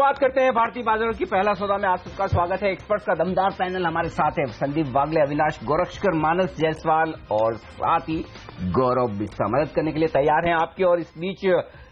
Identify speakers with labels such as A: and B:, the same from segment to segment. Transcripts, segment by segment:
A: शुरुआत करते हैं भारतीय बाजारों की। पहला सौदा में आप सबका स्वागत है। एक्सपर्ट्स का दमदार पैनल हमारे साथ है। संदीप वागले, अविनाश गोरक्षकर, मानस जायसवाल और साथ ही गौरव बिस्सा मदद करने के लिए तैयार हैं आपकी। और इस बीच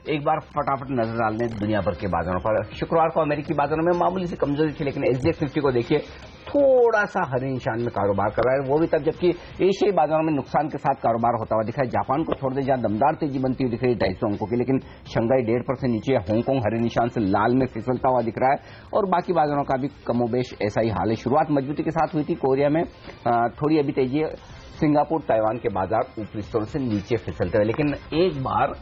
A: एक बार फटाफट नजर डाल दें दुनिया भर के बाजारों पर। शुक्रवार को अमेरिकी बाजारों में मामूली सी कमजोरी थी, लेकिन एसडीएक्स निफ्टी को देखिए थोड़ा सा हरे निशान में कारोबार कर रहा है, वो भी तब जबकि एशियाई बाजारों में नुकसान के साथ कारोबार होता हुआ दिखा है। जापान को छोड़ दे जहां दमदार तेजी बनती हुई दिख रही है 250 अंकों की, लेकिन शंघाई 1.5% नीचे, हांगकांग हरे निशान से लाल में फिसलता हुआ दिख रहा है। और बाकी बाजारों का भी कमोबेश ऐसा ही हाल है। शुरुआत मजबूती के साथ हुई थी, कोरिया में थोड़ी अभी तेजी है। सिंगापुर, ताइवान के बाजार ऊपरी स्तर से नीचे फिसलते हुए, लेकिन एक बार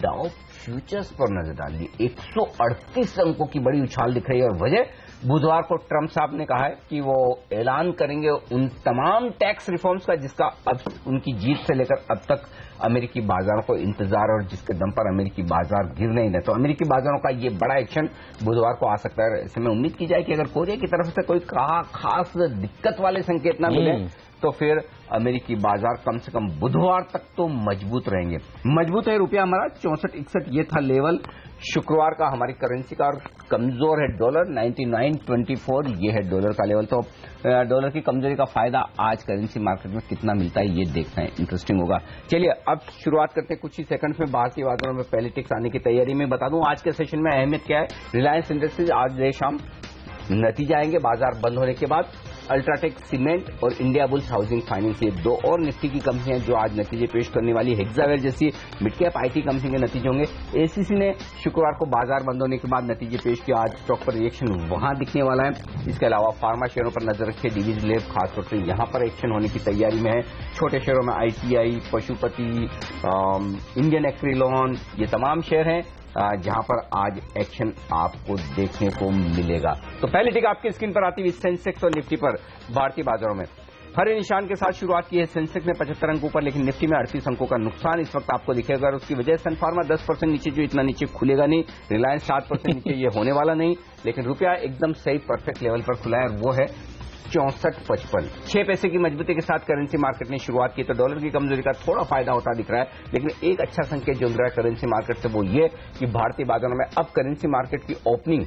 A: डाउ फ्यूचर्स पर नजर डालिए, 138 अंकों की बड़ी उछाल दिख रही है। और वजह बुधवार को ट्रंप साहब ने कहा है कि वो ऐलान करेंगे उन तमाम टैक्स रिफॉर्म्स का जिसका अब उनकी जीत से लेकर अब तक अमेरिकी बाजारों को इंतजार और जिसके दम पर अमेरिकी बाजार गिर नहीं रहे। तो अमेरिकी बाजारों का ये बड़ा एक्शन बुधवार को आ सकता है। ऐसे में उम्मीद की जाए कि अगर कोरिया की तरफ से कोई खास दिक्कत वाले संकेत ना मिले तो फिर अमेरिकी बाजार कम से कम बुधवार तक तो मजबूत रहेंगे। मजबूत है रुपया हमारा 64.61 ये था लेवल शुक्रवार का हमारी करेंसी का। और कमजोर है डॉलर 99.24 ये है डॉलर का लेवल। तो डॉलर की कमजोरी का फायदा आज करेंसी मार्केट में कितना मिलता है ये देखना है, इंटरेस्टिंग होगा। चलिए अब शुरुआत करते हैं कुछ ही सेकंड्स में भारतीय बाजारों में पहले टिक्स आने की तैयारी में। बता दूं आज के सेशन में अहमियत क्या है। रिलायंस इंडस्ट्रीज आज देर शाम नतीजा आएंगे बाजार बंद होने के बाद। अल्ट्राटेक सीमेंट और इंडिया बुल्स हाउसिंग फाइनेंस ये दो और निफ्टी की कंपनियां जो आज नतीजे पेश करने वाली। हेक्सावेयर जैसी मिड कैप आईटी कंपनी के नतीजे होंगे। एसीसी ने शुक्रवार को बाजार बंद होने के बाद नतीजे पेश किया, आज स्टॉक पर रिएक्शन वहां दिखने वाला है। इसके अलावा फार्मा शेयरों पर नजर रखिए, डीवीज लैब खासतौर से यहां पर एक्शन होने की तैयारी में है। छोटे शेयरों में आईटीआई, पशुपति, इंडियन एक्रिलॉन ये तमाम शेयर हैं जहां पर आज एक्शन आपको देखने को मिलेगा। तो पहली टिक आपकी स्क्रीन पर आती हुई सेंसेक्स और निफ्टी पर भारतीय बाजारों में हरे निशान के साथ शुरुआत की है। सेंसेक्स ने 75 अंकों पर, लेकिन निफ्टी में 38 अंकों का नुकसान इस वक्त आपको दिखेगा। और उसकी वजह सन फार्मा 10% नीचे, जो इतना नीचे खुलेगा नहीं। रिलायंस 7% नीचे, ये होने वाला नहीं। लेकिन रुपया एकदम सही परफेक्ट लेवल पर खुला है और वो है 64.55। 6 पैसे की मजबूती के साथ करेंसी मार्केट ने शुरुआत की। तो डॉलर की कमजोरी का थोड़ा फायदा होता दिख रहा है, लेकिन एक अच्छा संकेत जो मिल रहा है करेंसी मार्केट से वो ये कि भारतीय बाजारों में अब करेंसी मार्केट की ओपनिंग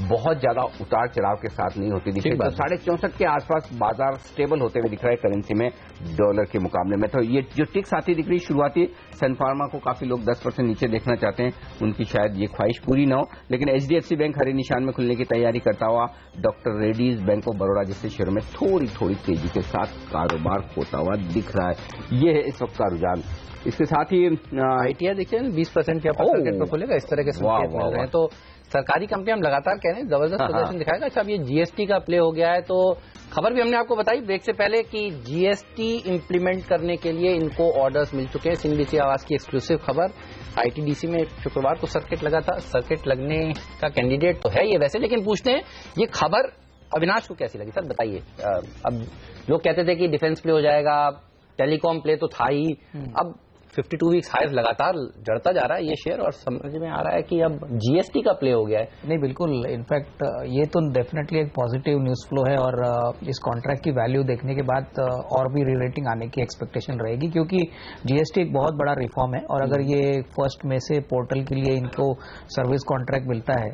A: बहुत ज्यादा उतार चढ़ाव के साथ नहीं होती दिख रही। तो 64.5 के आसपास बाजार स्टेबल होते हुए दिख रहा है करेंसी में डॉलर के मुकाबले में। तो ये जो टिक्स आती दिख रही शुरुआती, सन फार्मा को काफी लोग 10% नीचे देखना चाहते हैं, उनकी शायद ये ख्वाहिश पूरी ना हो। लेकिन एचडीएफसी बैंक हरे निशान में खुलने की तैयारी करता हुआ, doctor Reddy's, bank of Baroda जैसे शेयरों में थोड़ी तेजी के साथ कारोबार होता हुआ दिख रहा है। ये है इस वक्त का रुझान। इसके साथ ही
B: आईटीआई देखिए 20% के मार्केट में खुलेगा, इस तरह के संकेत मिल रहे हैं। तो सरकारी कंपनी हम लगातार कह रहे हैं जबरदस्त प्रदर्शन दिखाएगा। अच्छा, अब ये जीएसटी का प्ले हो गया है, तो खबर भी हमने आपको बताई ब्रेक से पहले कि जीएसटी इंप्लीमेंट करने के लिए इनको ऑर्डर्स मिल चुके हैं। सिंबीसी आवाज की एक्सक्लूसिव खबर। आईटीडीसी में शुक्रवार को सर्किट लगा था, सर्किट लगने का कैंडिडेट तो है ये वैसे, लेकिन पूछते हैं ये खबर अविनाश को कैसी लगी। सर बताइए, अब लोग कहते थे कि डिफेंस प्ले हो जाएगा, टेलीकॉम प्ले तो था ही, अब 52 वीक्स हाईज लगातार जड़ता जा रहा है ये शेयर और समझ में आ रहा है कि अब जीएसटी का प्ले हो गया है।
C: नहीं, बिल्कुल, इनफैक्ट ये तो डेफिनेटली एक पॉजिटिव न्यूज फ्लो है। और इस कॉन्ट्रैक्ट की वैल्यू देखने के बाद और भी रीरेटिंग आने की एक्सपेक्टेशन रहेगी, क्योंकि जीएसटी एक बहुत बड़ा रिफॉर्म है। और अगर ये 1 मई से पोर्टल के लिए इनको सर्विस कॉन्ट्रैक्ट मिलता है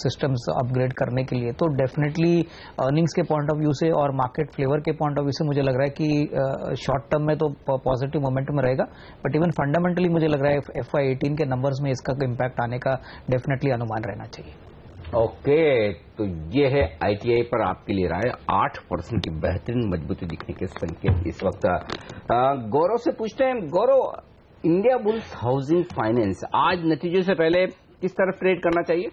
C: सिस्टम्स अपग्रेड करने के लिए, तो डेफिनेटली अर्निंग्स के पॉइंट ऑफ व्यू से और मार्केट फ्लेवर के पॉइंट ऑफ व्यू से मुझे लग रहा है कि शॉर्ट टर्म में तो पॉजिटिव मोमेंटम रहेगा, बट इवन फंडामेंटली मुझे लग रहा है FY18 के नंबर्स में इसका इम्पैक्ट आने का डेफिनेटली अनुमान रहना चाहिए।
A: ओके, तो ये है आईटीआई पर आपके लिए रहा है 8% की बेहतरीन मजबूती दिखने के संकेत इस वक्त। गौरव से पूछते हैं, गौरव, इंडिया बुल्स हाउसिंग फाइनेंस आज नतीजों से पहले किस तरफ ट्रेड करना चाहिए?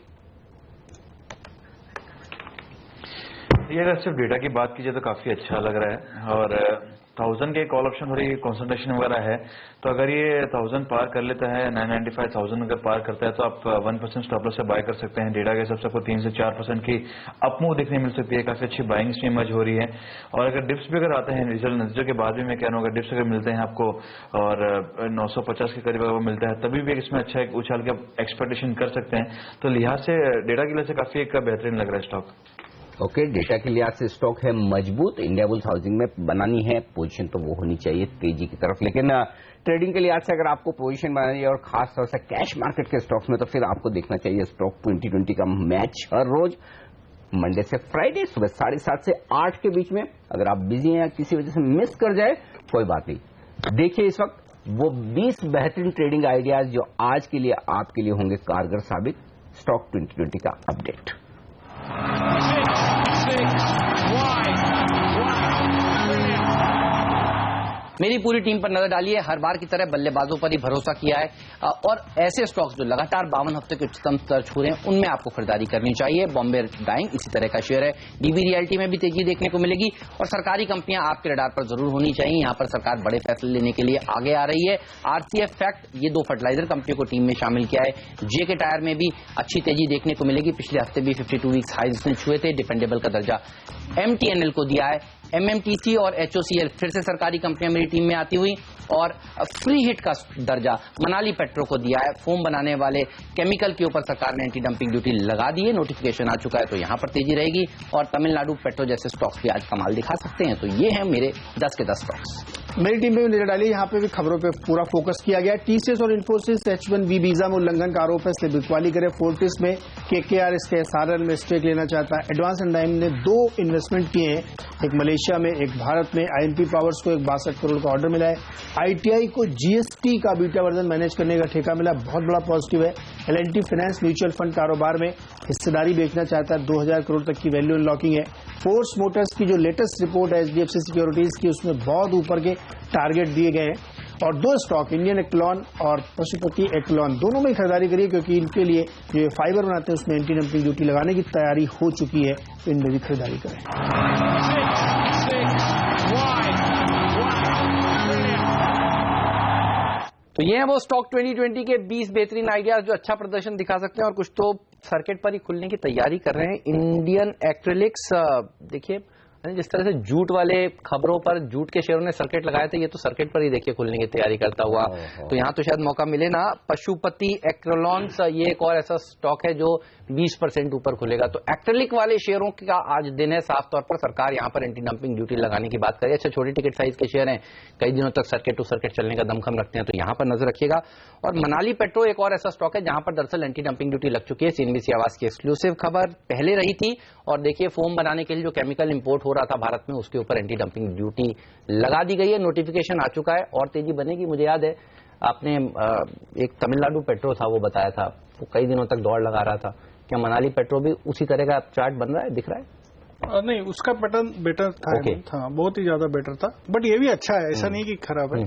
D: ये अगर सिर्फ डेटा की बात कीजिए तो काफी अच्छा लग रहा है। और 1000 के कॉल ऑप्शन थोड़ी कंसंट्रेशन वगैरह है, तो अगर ये 1000 पार कर लेता है, 995,000 अगर पार करता है तो आप 1% स्टॉप लॉस से बाय कर सकते हैं। डेटा के हिसाब से आपको 3 से 4% की अपमूव देखने मिल सकती है, काफी अच्छी बाइंग स्ट्रीम इमर्ज हो रही है। और अगर डिप्स भी अगर आते हैं रिजल्ट नतीजों के बाद भी, मैं कह रहा हूँ अगर डिप्स अगर मिलते हैं आपको और 950 के करीब अगर मिलता है, तभी भी इसमें अच्छा एक उछाल के एक्सपेक्टेशन कर सकते हैं। तो लिहाज से डेटा की वजह से काफी एक बेहतरीन लग रहा है स्टॉक।
A: ओके, डेटा के लिहाज से स्टॉक है मजबूत। इंडियाबुल्स हाउसिंग में बनानी है पोजीशन तो वो होनी चाहिए तेजी की तरफ, लेकिन ट्रेडिंग के लिहाज से अगर आपको पोजीशन बनानी है और खास तौर से कैश मार्केट के स्टॉक्स में, तो फिर आपको देखना चाहिए स्टॉक 2020 का मैच हर रोज मंडे से फ्राइडे सुबह 7:30 से 8 के बीच में। अगर आप बिजी हैं या किसी वजह से मिस कर जाए कोई बात नहीं, देखिए इस वक्त वो 20 बेहतरीन ट्रेडिंग आइडियाज जो आज के लिए आपके लिए होंगे कारगर साबित। स्टॉक 2020 का अपडेट।
B: मेरी पूरी टीम पर नजर डालिए, हर बार की तरह बल्लेबाजों पर ही भरोसा किया है और ऐसे स्टॉक्स जो लगातार 52 हफ्ते के उच्चतम स्तर छू रहे हैं उनमें आपको खरीदारी करनी चाहिए। बॉम्बे डाइंग इसी तरह का शेयर है। डीवी रियल्टी में भी तेजी देखने को मिलेगी और सरकारी कंपनियां आपके रडार पर जरूर होनी चाहिए। यहां पर सरकार बड़े फैसले लेने के लिए आगे आ रही है। आरसीएफ फैक्ट, ये 2 फर्टिलाइजर कंपनियों को टीम में शामिल किया है। जेके टायर में भी अच्छी तेजी देखने को मिलेगी, पिछले हफ्ते भी 52 वीक्स हाई जिसने छुए थे, डिपेंडेबल का दर्जा एमटीएनएल को दिया है। एमएमटीसी और एचओसीएल फिर से सरकारी कंपनियां मेरी टीम में आती हुई, और फ्री हिट का दर्जा मनाली पेट्रो को दिया है। फोम बनाने वाले केमिकल के ऊपर सरकार ने एंटी डंपिंग ड्यूटी लगा दी है, नोटिफिकेशन आ चुका है, तो यहां पर तेजी रहेगी। और तमिलनाडु पेट्रो जैसे स्टॉक्स भी आज कमाल दिखा सकते हैं। तो ये है मेरे 10 के 10 स्टॉक्स।
E: मेरी टीम में भी नजर डाली, यहाँ पे भी खबरों पे पूरा फोकस किया गया है। टीसीएस और इन्फोसिस H1B वीजा में उल्लंघन का आरोप है, इसलिए बिकवाली करे। फोर्टिस में केकेआर इसके एसआरएल में स्टेक लेना चाहता है। एडवांस एंड टाइम ने 2 इन्वेस्टमेंट किए हैं, एक मलेशिया में एक भारत में। आईएनपी पावर्स को एक 62 करोड़ का ऑर्डर मिला है। आईटीआई को जीएसटी का बीटा वर्जन मैनेज करने का ठेका मिला, बहुत बड़ा पॉजिटिव है। एलएनटी फाइनेंस म्यूचुअल फंड कारोबार में हिस्सेदारी बेचना चाहता है, 2000 करोड़ तक की वैल्यू अनलॉकिंग है। फोर्स मोटर्स की जो लेटेस्ट रिपोर्ट है एचडीएफसी सिक्योरिटीज की, उसमें बहुत ऊपर के टारगेट दिए गए हैं। और 2 स्टॉक इंडियन एक्लॉन और पशुपति एक्लॉन दोनों में खरीदारी करिए, क्योंकि इनके लिए जो ये फाइबर बनाते हैं उसमें एंटी डंपिंग ड्यूटी लगाने की तैयारी हो चुकी है, तो इनमें भी खरीदारी करें।
B: तो ये है वो स्टॉक 2020 के 20 बेहतरीन आइडियाज जो अच्छा प्रदर्शन दिखा सकते हैं और कुछ तो सर्किट पर ही खुलने की तैयारी कर रहे हैं। इंडियन एक्रिलिक्स, देखिए जिस तरह से जूट वाले खबरों पर जूट के शेयरों ने सर्किट लगाए थे, ये तो सर्किट पर ही देखिए खुलने की तैयारी करता हुआ, तो यहाँ तो शायद मौका मिले ना। पशुपति एक्रोलॉन्स, ये एक और ऐसा स्टॉक है जो 20% ऊपर खुलेगा। तो एक्रेलिक वाले शेयरों का आज दिन है, साफ तौर पर सरकार यहाँ पर एंटी डंपिंग ड्यूटी लगाने की बात करें। अच्छा, छोटी टिकट साइज के शेयर हैं, कई दिनों तक सर्किट टू सर्किट चलने का दमखम रखते हैं, तो यहाँ पर नजर रखिएगा। और मनाली पेट्रो एक और ऐसा स्टॉक है जहां पर दरअसल एंटी डंपिंग ड्यूटी लग चुकी है। सीएनबीसी आवाज की एक्सक्लूसिव खबर पहले रही थी, और देखिए फोम बनाने के लिए जो केमिकल इंपोर्ट हो रहा था भारत में, उसके ऊपर एंटी डंपिंग ड्यूटी लगा दी गई है। नोटिफिकेशन आ चुका है और तेजी बनेगी। मुझे याद है आपने एक तमिलनाडु पेट्रो था, वो बताया था, वो कई दिनों तक दौड़ लगा रहा था। क्या मनाली पेट्रो भी उसी तरह का चार्ट बन रहा है, दिख रहा है?
E: नहीं, उसका पैटर्न बेटर था। था, बहुत ही ज्यादा बेटर था, बट ये भी अच्छा है, ऐसा नहीं कि खराब है।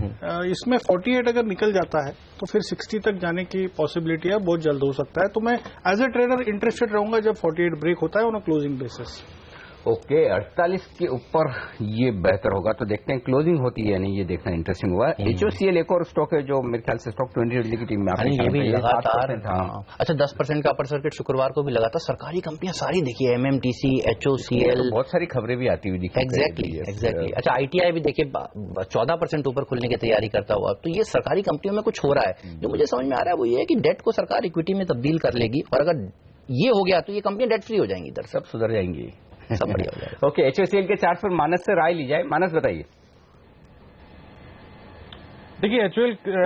E: इसमें 48 अगर निकल जाता है तो फिर 60 तक जाने की पॉसिबिलिटी है, बहुत जल्द हो सकता है। तो मैं एज ए ट्रेडर इंटरेस्टेड रहूंगा जब 48 ब्रेक होता है on a closing basis.
A: Okay, 48 के ऊपर ये बेहतर होगा, तो देखते हैं क्लोजिंग होती है नहीं, ये देखना इंटरेस्टिंग हुआ। एचओसीएल एक और स्टॉक है जो मेरे ख्याल से स्टॉक 2020 की टीम में
B: ये भी लगातार। अच्छा, 10% का अपर सर्किट शुक्रवार को भी लगा था। सरकारी कंपनियां सारी देखिए, एमएमटीसी, एचओसीएल,
A: बहुत सारी खबरें भी आती हुई दिखी।
B: एग्जैक्टली। अच्छा, आईटीआई भी देखिए 14% ऊपर खुलने की तैयारी करता हुआ। तो ये सरकारी कंपनियों में कुछ हो रहा है। जो मुझे समझ में आ रहा है वो ये है कि डेट को सरकार इक्विटी में तब्दील कर लेगी, और अगर ये हो गया तो ये कंपनियां डेट फ्री हो जाएंगी, इधर
A: सब सुधर जाएंगी,
B: सब बढ़िया हो जाएगा।
A: ओके, एचओसीएल के चार्ट पर मानस से राय ली जाए। मानस बताइए।
F: देखिए,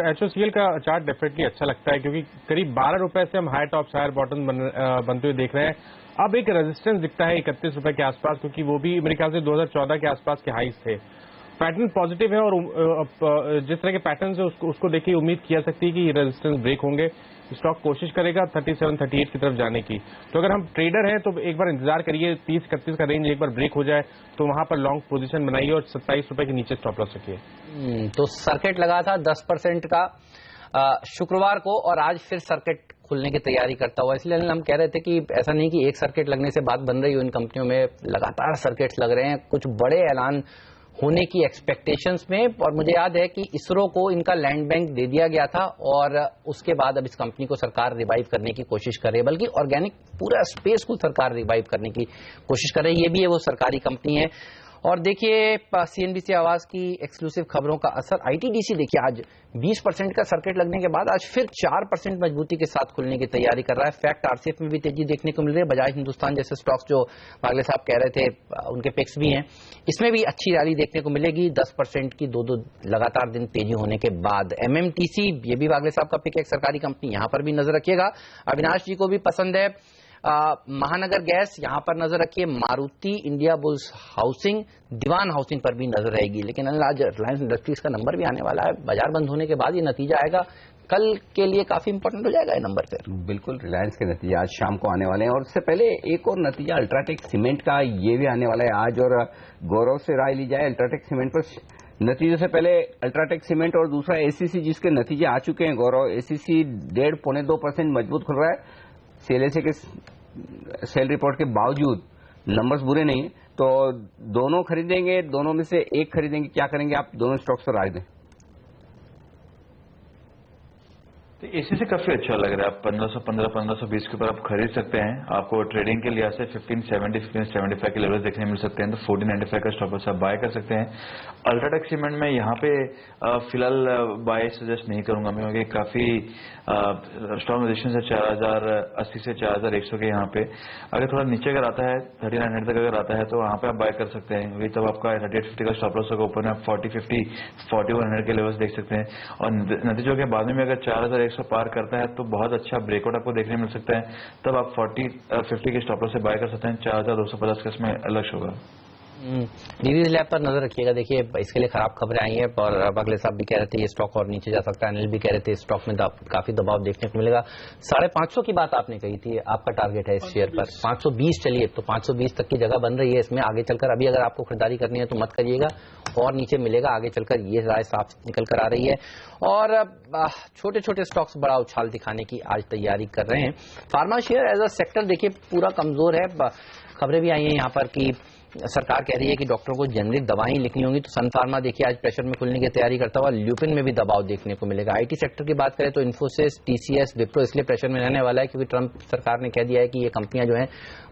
F: एचओसीएल का चार्ट डेफिनेटली अच्छा लगता है, क्योंकि करीब 12 रुपए से हम हाई टॉप हायर बॉटम बनते हुए देख रहे हैं। अब एक रेजिस्टेंस दिखता है 31 रुपए के आसपास, क्योंकि वो भी मेरे ख्याल से 2014 के आसपास के हाईज थे। पैटर्न पॉजिटिव है, और जिस तरह के पैटर्न है उसको देखिए उम्मीद किया सकती है कि रेजिस्टेंस ब्रेक होंगे। स्टॉक कोशिश करेगा 37-38 की तरफ जाने की। तो अगर हम ट्रेडर हैं तो एक बार इंतजार करिए, 30-31 का रेंज एक बार ब्रेक हो जाए तो वहां पर लॉन्ग पोजीशन बनाइए और 27 रुपए के नीचे स्टॉप लॉस रखिए।
B: तो सर्किट लगा था 10% का शुक्रवार को, और आज फिर सर्किट खुलने की तैयारी करता हुआ। इसलिए हम कह रहे थे कि ऐसा नहीं कि एक सर्किट लगने से बात बन रही हो, इन कंपनियों में लगातार सर्किट्स लग रहे हैं, कुछ बड़े ऐलान होने की एक्सपेक्टेशंस में। और मुझे याद है कि इसरो को इनका लैंड बैंक दे दिया गया था, और उसके बाद अब इस कंपनी को सरकार रिवाइव करने की कोशिश कर रही है, बल्कि ऑर्गेनिक पूरा स्पेस को सरकार रिवाइव करने की कोशिश कर रही है। ये भी है वो सरकारी कंपनी है। और देखिए CNBC आवाज की एक्सक्लूसिव खबरों का असर, ITDC देखिए आज 20% का सर्किट लगने के बाद आज फिर 4% मजबूती के साथ खुलने की तैयारी कर रहा है। फैक्ट RCF में भी तेजी देखने को मिल रही है। बजाज हिंदुस्तान जैसे स्टॉक्स जो वागले साहब कह रहे थे उनके पिक्स भी हैं, इसमें भी अच्छी रैली देखने को मिलेगी 10% की दो लगातार दिन तेजी होने के बाद। MMTC ये भी वागले साहब का पिक है, एक सरकारी कंपनी, यहां पर भी नजर रखिएगा। अविनाश जी को भी पसंद है। महानगर गैस यहां पर नजर रखिए। मारुति इंडिया बुल्स हाउसिंग, दीवान हाउसिंग पर भी नजर रहेगी। लेकिन आज रिलायंस इंडस्ट्रीज का नंबर भी आने वाला है, बाजार बंद होने के बाद ये नतीजा आएगा, कल के लिए काफी इंपॉर्टेंट हो जाएगा ये नंबर फिर।
A: बिल्कुल, रिलायंस के नतीजे आज शाम को आने वाले हैं और उससे पहले एक और नतीजा अल्ट्राटेक सीमेंट का, ये भी आने वाला है आज। और गौरव से राय ली जाए अल्ट्राटेक सीमेंट पर नतीजों से पहले, अल्ट्राटेक सीमेंट और दूसरा ACC जिसके नतीजे आ चुके हैं गौरव। ACC 1.5-2% मजबूत खुल रहा है। CLSA के सेल रिपोर्ट के बावजूद नंबर्स बुरे नहीं, तो दोनों खरीदेंगे, दोनों में से एक खरीदेंगे, क्या करेंगे आप? दोनों स्टॉक्स पर राय दें।
D: ACC काफी अच्छा लग रहा है। आप 1515, 1520 के ऊपर आप खरीद सकते हैं। आपको ट्रेडिंग के लिहाज से 1570, 1575 के लेवल देखने मिल सकते हैं, तो 1495 का स्टॉप लॉस आप बाय कर सकते हैं। अल्ट्राटेक सीमेंट में यहाँ पे फिलहाल बाय सजेस्ट नहीं करूंगा मैं, क्योंकि काफी स्ट्रॉन्ग रेजिस्टेंस है 4080 से 4100 के यहाँ पे। अगर थोड़ा नीचे अगर आता है 3900 तक अगर आता है तो वहाँ पे आप बाय कर सकते हैं, क्योंकि तब आपका 3850 का स्टॉप लॉस होगा। ऊपर में आप 4050, 4100 के लेवल्स देख सकते हैं। और नतीजों के बाद में अगर 4100 पार करता है तो बहुत अच्छा ब्रेकआउट आपको देखने मिल सकता है, तब आप 4050 के स्टॉप लॉस से बाय कर सकते हैं। 4250 का इसमें अलग होगा।
B: डीवीज लैब पर नजर रखिएगा। देखिए इसके लिए खराब खबरें आई हैं और वागले साहब भी कह रहे थे ये स्टॉक और नीचे जा सकता है, अनिल भी कह रहे थे इस स्टॉक में काफी दबाव देखने को मिलेगा। 550 की बात आपने कही थी, आपका टारगेट है इस शेयर पर 520। चलिए तो 520 तक की जगह बन रही है इसमें। आगे चलकर अभी अगर आपको खरीदारी करनी है तो मत करिएगा, और नीचे मिलेगा आगे चलकर, ये राय साफ निकल कर आ रही है। और छोटे छोटे स्टॉक्स बड़ा उछाल दिखाने की आज तैयारी कर रहे हैं। Pharma share as a sector देखिए पूरा कमजोर है। खबरें भी आई हैं यहाँ पर कि सरकार कह रही है कि डॉक्टरों को जेनरिक दवाएं लिखनी होंगी, तो सन फार्मा देखिए आज प्रेशर में खुलने की तैयारी करता हुआ। ल्यूपिन में भी दबाव देखने को मिलेगा। IT सेक्टर की बात करें तो इन्फोसिस, TCS, विप्रो इसलिए प्रेशर में रहने वाला है क्योंकि ट्रंप सरकार ने कह दिया है कि ये कंपनियां जो हैं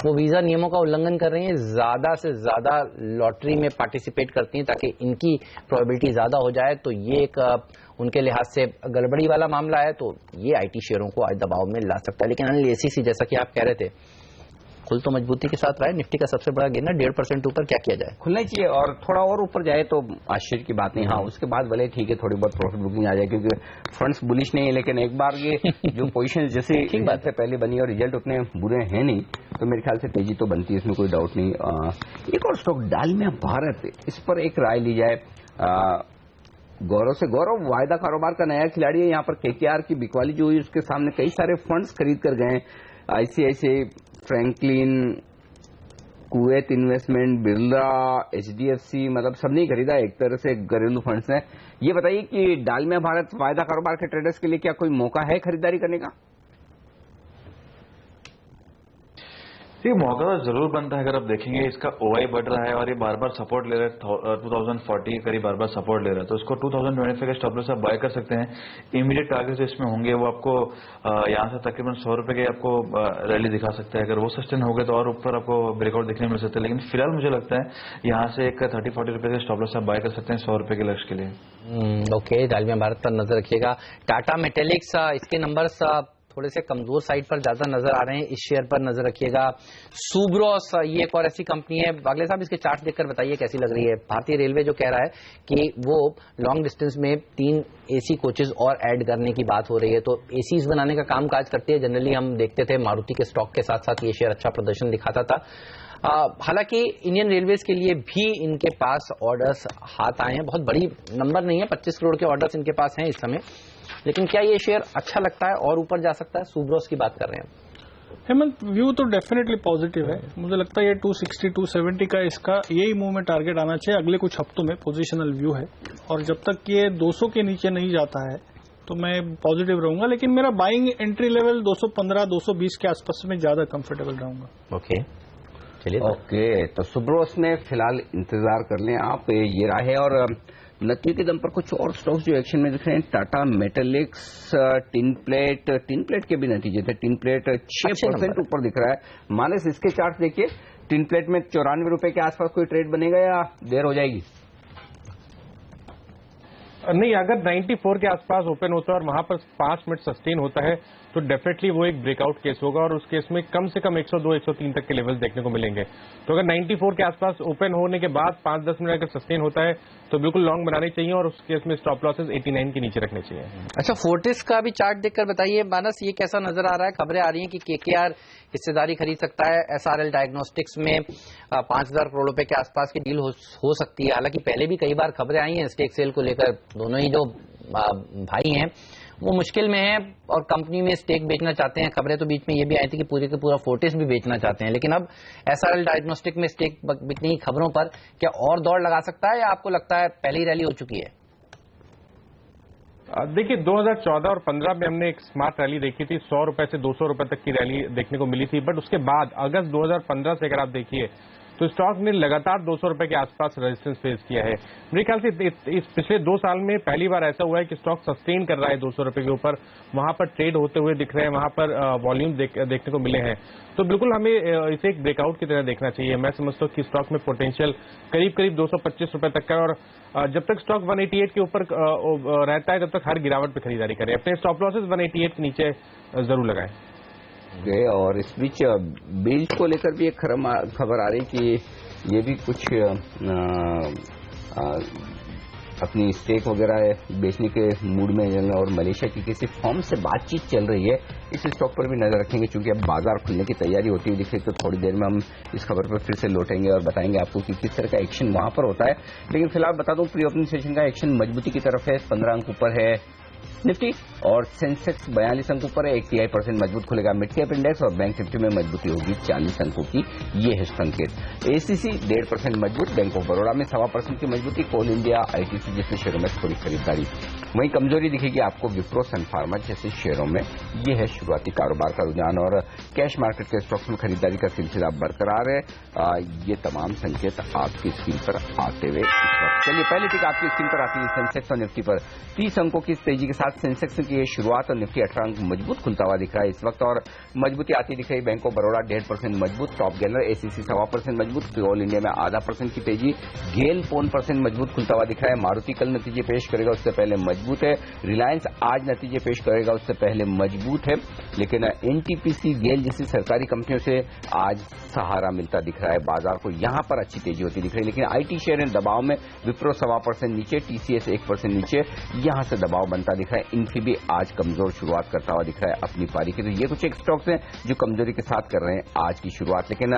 B: वो वीजा नियमों का उल्लंघन कर रही हैं, ज्यादा से ज्यादा लॉटरी में पार्टिसिपेट करती हैं ताकि इनकी प्रोबेबिलिटी ज्यादा हो जाए। तो ये एक उनके लिहाज से गड़बड़ी वाला मामला है, तो ये IT शेयरों को आज दबाव में ला सकता है। लेकिन ACC जैसा कि आप कह रहे थे खुल तो मजबूती के साथ रहा है। निफ्टी का सबसे बड़ा गिरना 1.5% ऊपर, क्या किया जाए?
A: खुलना चाहिए और थोड़ा और ऊपर जाए तो आश्चर्य की बात नहीं। हाँ, उसके बाद भले ठीक है थोड़ी बहुत प्रॉफिट बुकिंग आ जाए, क्योंकि फंड्स बुलिश नहीं है, लेकिन एक बार ये जो पोजीशन जैसे ठीक बात से पहले बनी और रिजल्ट उतने बुरे हैं नहीं, तो मेरे ख्याल से तेजी तो बनती है, इसमें कोई डाउट नहीं। एक और स्टॉक डालमिया भारत, इस पर एक राय ली जाए गौरव से। गौरव वायदा कारोबार का नया खिलाड़ी है। यहाँ पर KKR की बिकवाली जो हुई उसके सामने कई सारे फंड्स खरीद कर गए। ICICI, Franklin, Kuwait investment, Birla, HDFC, मतलब सब नहीं खरीदा, एक तरह से घरेलू फंड्स हैं। ये बताइए कि डालमिया भारत वायदा कारोबार के ट्रेडर्स के लिए क्या कोई मौका है खरीदारी करने का?
D: ये मौका तो जरूर बनता है। अगर आप देखेंगे इसका OI बढ़ रहा है और ये बार बार सपोर्ट ले रहा है, 2040 के करीब बार बार सपोर्ट ले रहा है, तो इसको 2025 का स्टॉप लॉस आप बाय कर सकते हैं। इमीडिएट टारगेट जो इसमें होंगे वो आपको यहाँ से तकरीबन 100 रुपए के आपको रैली दिखा सकता है। अगर वो सस्टेन हो गए तो और ऊपर आपको ब्रेकआउट देखने मिल सकता है, लेकिन फिलहाल मुझे लगता है यहाँ से एक 30-40 रुपए के स्टॉप लॉस आप बाय कर सकते हैं 100 रुपए के लक्ष्य के लिए।
B: ओके, डालमिया भारत पर नजर रखिएगा। टाटा मेटेलिक्स, इसके नंबर्स थोड़े से कमजोर साइड पर ज्यादा नजर आ रहे हैं, इस शेयर पर नजर रखिएगा। सुब्रोस, ये एक और ऐसी कंपनी है, वागले साहब इसके चार्ट देखकर बताइए कैसी लग रही है। भारतीय रेलवे जो कह रहा है कि वो लॉन्ग डिस्टेंस में 3 AC कोचेज और ऐड करने की बात हो रही है, तो ACs बनाने का काम काज करती है। जनरली हम देखते थे मारुति के स्टॉक के साथ साथ ये शेयर अच्छा प्रदर्शन दिखाता था। हालांकि इंडियन रेलवेज के लिए भी इनके पास ऑर्डर्स हाथ आए हैं, बहुत बड़ी नंबर नहीं है, 25 करोड़ के ऑर्डर्स इनके पास हैं इस समय। लेकिन क्या ये शेयर अच्छा लगता है और ऊपर जा सकता है? सुब्रोस की बात कर रहे हैं
G: हेमंत। व्यू तो डेफिनेटली पॉजिटिव है। मुझे लगता है ये 260, 270 का इसका यही मूव में टारगेट आना चाहिए अगले कुछ हफ्तों में। पोजिशनल व्यू है और जब तक ये 200 के नीचे नहीं जाता है तो मैं पॉजिटिव रहूंगा, लेकिन मेरा बाइंग एंट्री लेवल 215, 220 के आसपास में ज्यादा कंफर्टेबल रहूंगा।
B: ओके, चलिए।
A: ओके, तो सुब्रोस में फिलहाल इंतजार कर लें आप, ये राह है। और नतीजे के दम पर कुछ और स्टॉक्स जो एक्शन में दिख रहे हैं, टाटा मेटेलिक्स, टिन प्लेट के भी नतीजे थे। टिन प्लेट 6% ऊपर दिख रहा है। मानस इसके चार्ट देखिए, टिन प्लेट में 94 रुपए के आसपास कोई ट्रेड बनेगा या देर हो जाएगी?
F: नहीं, अगर 94 के आसपास ओपन होता है और वहां पर 5 मिनट सस्टेन होता है तो डेफिनेटली वो एक ब्रेकआउट केस होगा और उस केस में कम से कम 102-103 तक के लेवल्स देखने को मिलेंगे। तो अगर 94 के आसपास ओपन होने के बाद 5-10 मिनट अगर सस्टेन होता है तो बिल्कुल लॉन्ग बनाने चाहिए और उस केस में स्टॉप लॉसेस 89 के नीचे रखने चाहिए।
B: अच्छा, फोर्टिस का भी चार्ट देखकर बताइए मानस, ये कैसा नजर आ रहा है? खबरें आ रही हैं कि केकेआर हिस्सेदारी खरीद सकता है एसआरएल डायग्नोस्टिक्स में, 5,000 करोड़ रुपए के आसपास की डील हो सकती है। हालांकि पहले भी कई बार खबरें आई हैं स्टेक सेल को लेकर, दोनों ही जो भाई हैं वो मुश्किल में है और कंपनी में स्टेक बेचना चाहते हैं। खबरें तो बीच में ये भी आई थी कि पूरी के पूरा फोर्टिस भी बेचना चाहते हैं, लेकिन अब एसआरएल डायग्नोस्टिक में स्टेक बिकने की खबरों पर क्या और दौड़ लगा सकता है या आपको लगता है पहली रैली हो चुकी है?
F: देखिए, 2014 और 15 में हमने एक स्मार्ट रैली देखी थी, 100 रुपए से 200 रुपए तक की रैली देखने को मिली थी। बट उसके बाद अगस्त 2015 से अगर आप देखिए तो स्टॉक ने लगातार 200 रुपए के आसपास रेजिस्टेंस फेस किया है। मेरे ख्याल से इस पिछले 2 साल में पहली बार ऐसा हुआ है कि स्टॉक सस्टेन कर रहा है 200 रुपए के ऊपर, वहां पर ट्रेड होते हुए दिख रहे हैं, वहां पर वॉल्यूम देखने को मिले हैं। तो बिल्कुल हमें इसे एक ब्रेकआउट की तरह देखना चाहिए। मैं समझता हूँ कि स्टॉक में पोटेंशियल करीब 225 रुपए तक का, और जब तक स्टॉक 188 के ऊपर रहता है तब तक हर गिरावट पे खरीदारी करें। अपने स्टॉप लॉसेस 188 के नीचे जरूर लगाएं।
A: और इस बीच बीज को लेकर भी एक खबर आ रही कि ये भी कुछ अपनी स्टेक वगैरह बेचने के मूड में और मलेशिया की किसी फर्म से बातचीत चल रही है। इस स्टॉक पर भी नजर रखेंगे, क्योंकि अब बाजार खुलने की तैयारी होती हुई दिख रही है। तो थोड़ी देर में हम इस खबर पर फिर से लौटेंगे और बताएंगे आपको कि किस तरह का एक्शन वहां पर होता है। लेकिन फिलहाल बता दूं, प्री ओपनिंग सेशन का एक्शन मजबूती की तरफ है। 15 अंक ऊपर है निफ्टी और सेंसेक्स 42 अंक ऊपर है, 1.5% मजबूत खुलेगा मिड कैप इंडेक्स और बैंक निफ्टी में मजबूती होगी 40 अंकों की। ये है संकेत। एसीसी 1.5% मजबूत, बैंक ऑफ बड़ौदा में 1.25% की मजबूती, कोल इंडिया, आईटीसी जैसे शेयरों में थोड़ी खरीदारी। वहीं कमजोरी दिखेगी आपको विप्रो, सन फार्मा जैसे शेयरों में। ये है शुरुआती कारोबार का रुझान और कैश मार्केट के स्टॉक्स में खरीदारी का सिलसिला बरकरार है। ये तमाम संकेत आपकी स्क्रीन पर आते हुए चलिए पहले टिक आपकी स्क्रीन पर आती है सेंसेक्स और निफ्टी पर 30 अंकों की तेजी के साथ सेंसेक्स की ये शुरुआत और निफ्टी 18 अंक मजबूत खुलता हुआ दिख रहा है इस वक्त, और मजबूती आती दिख रही है। बैंक ऑफ बड़ौदा 1.5% मजबूत, टॉप गेनर एसीसी 1.25% मजबूत, कोल इंडिया में 0.5% की तेजी, गेल 0.5% मजबूत खुलता हुआ दिख रहा है। मारुति कल नतीजे पेश करेगा, उससे पहले मजबूत है। रिलायंस आज नतीजे पेश करेगा, उससे पहले मजबूत है। लेकिन एनटीपीसी, गेल जैसी सरकारी कंपनियों से आज सहारा मिलता दिख रहा है बाजार को, यहां पर अच्छी तेजी होती दिख रही है। लेकिन आईटी शेयर इन दबाव में, विप्रो 1.25% नीचे, टीसीएस 1% नीचे, यहां से दबाव बनता दिख रहा है। इनकी भी आज कमजोर शुरुआत करता हुआ दिख रहा है अपनी पारी की। तो ये कुछ एक स्टॉक्स हैं जो कमजोरी के साथ कर रहे हैं आज की शुरुआत। लेकिन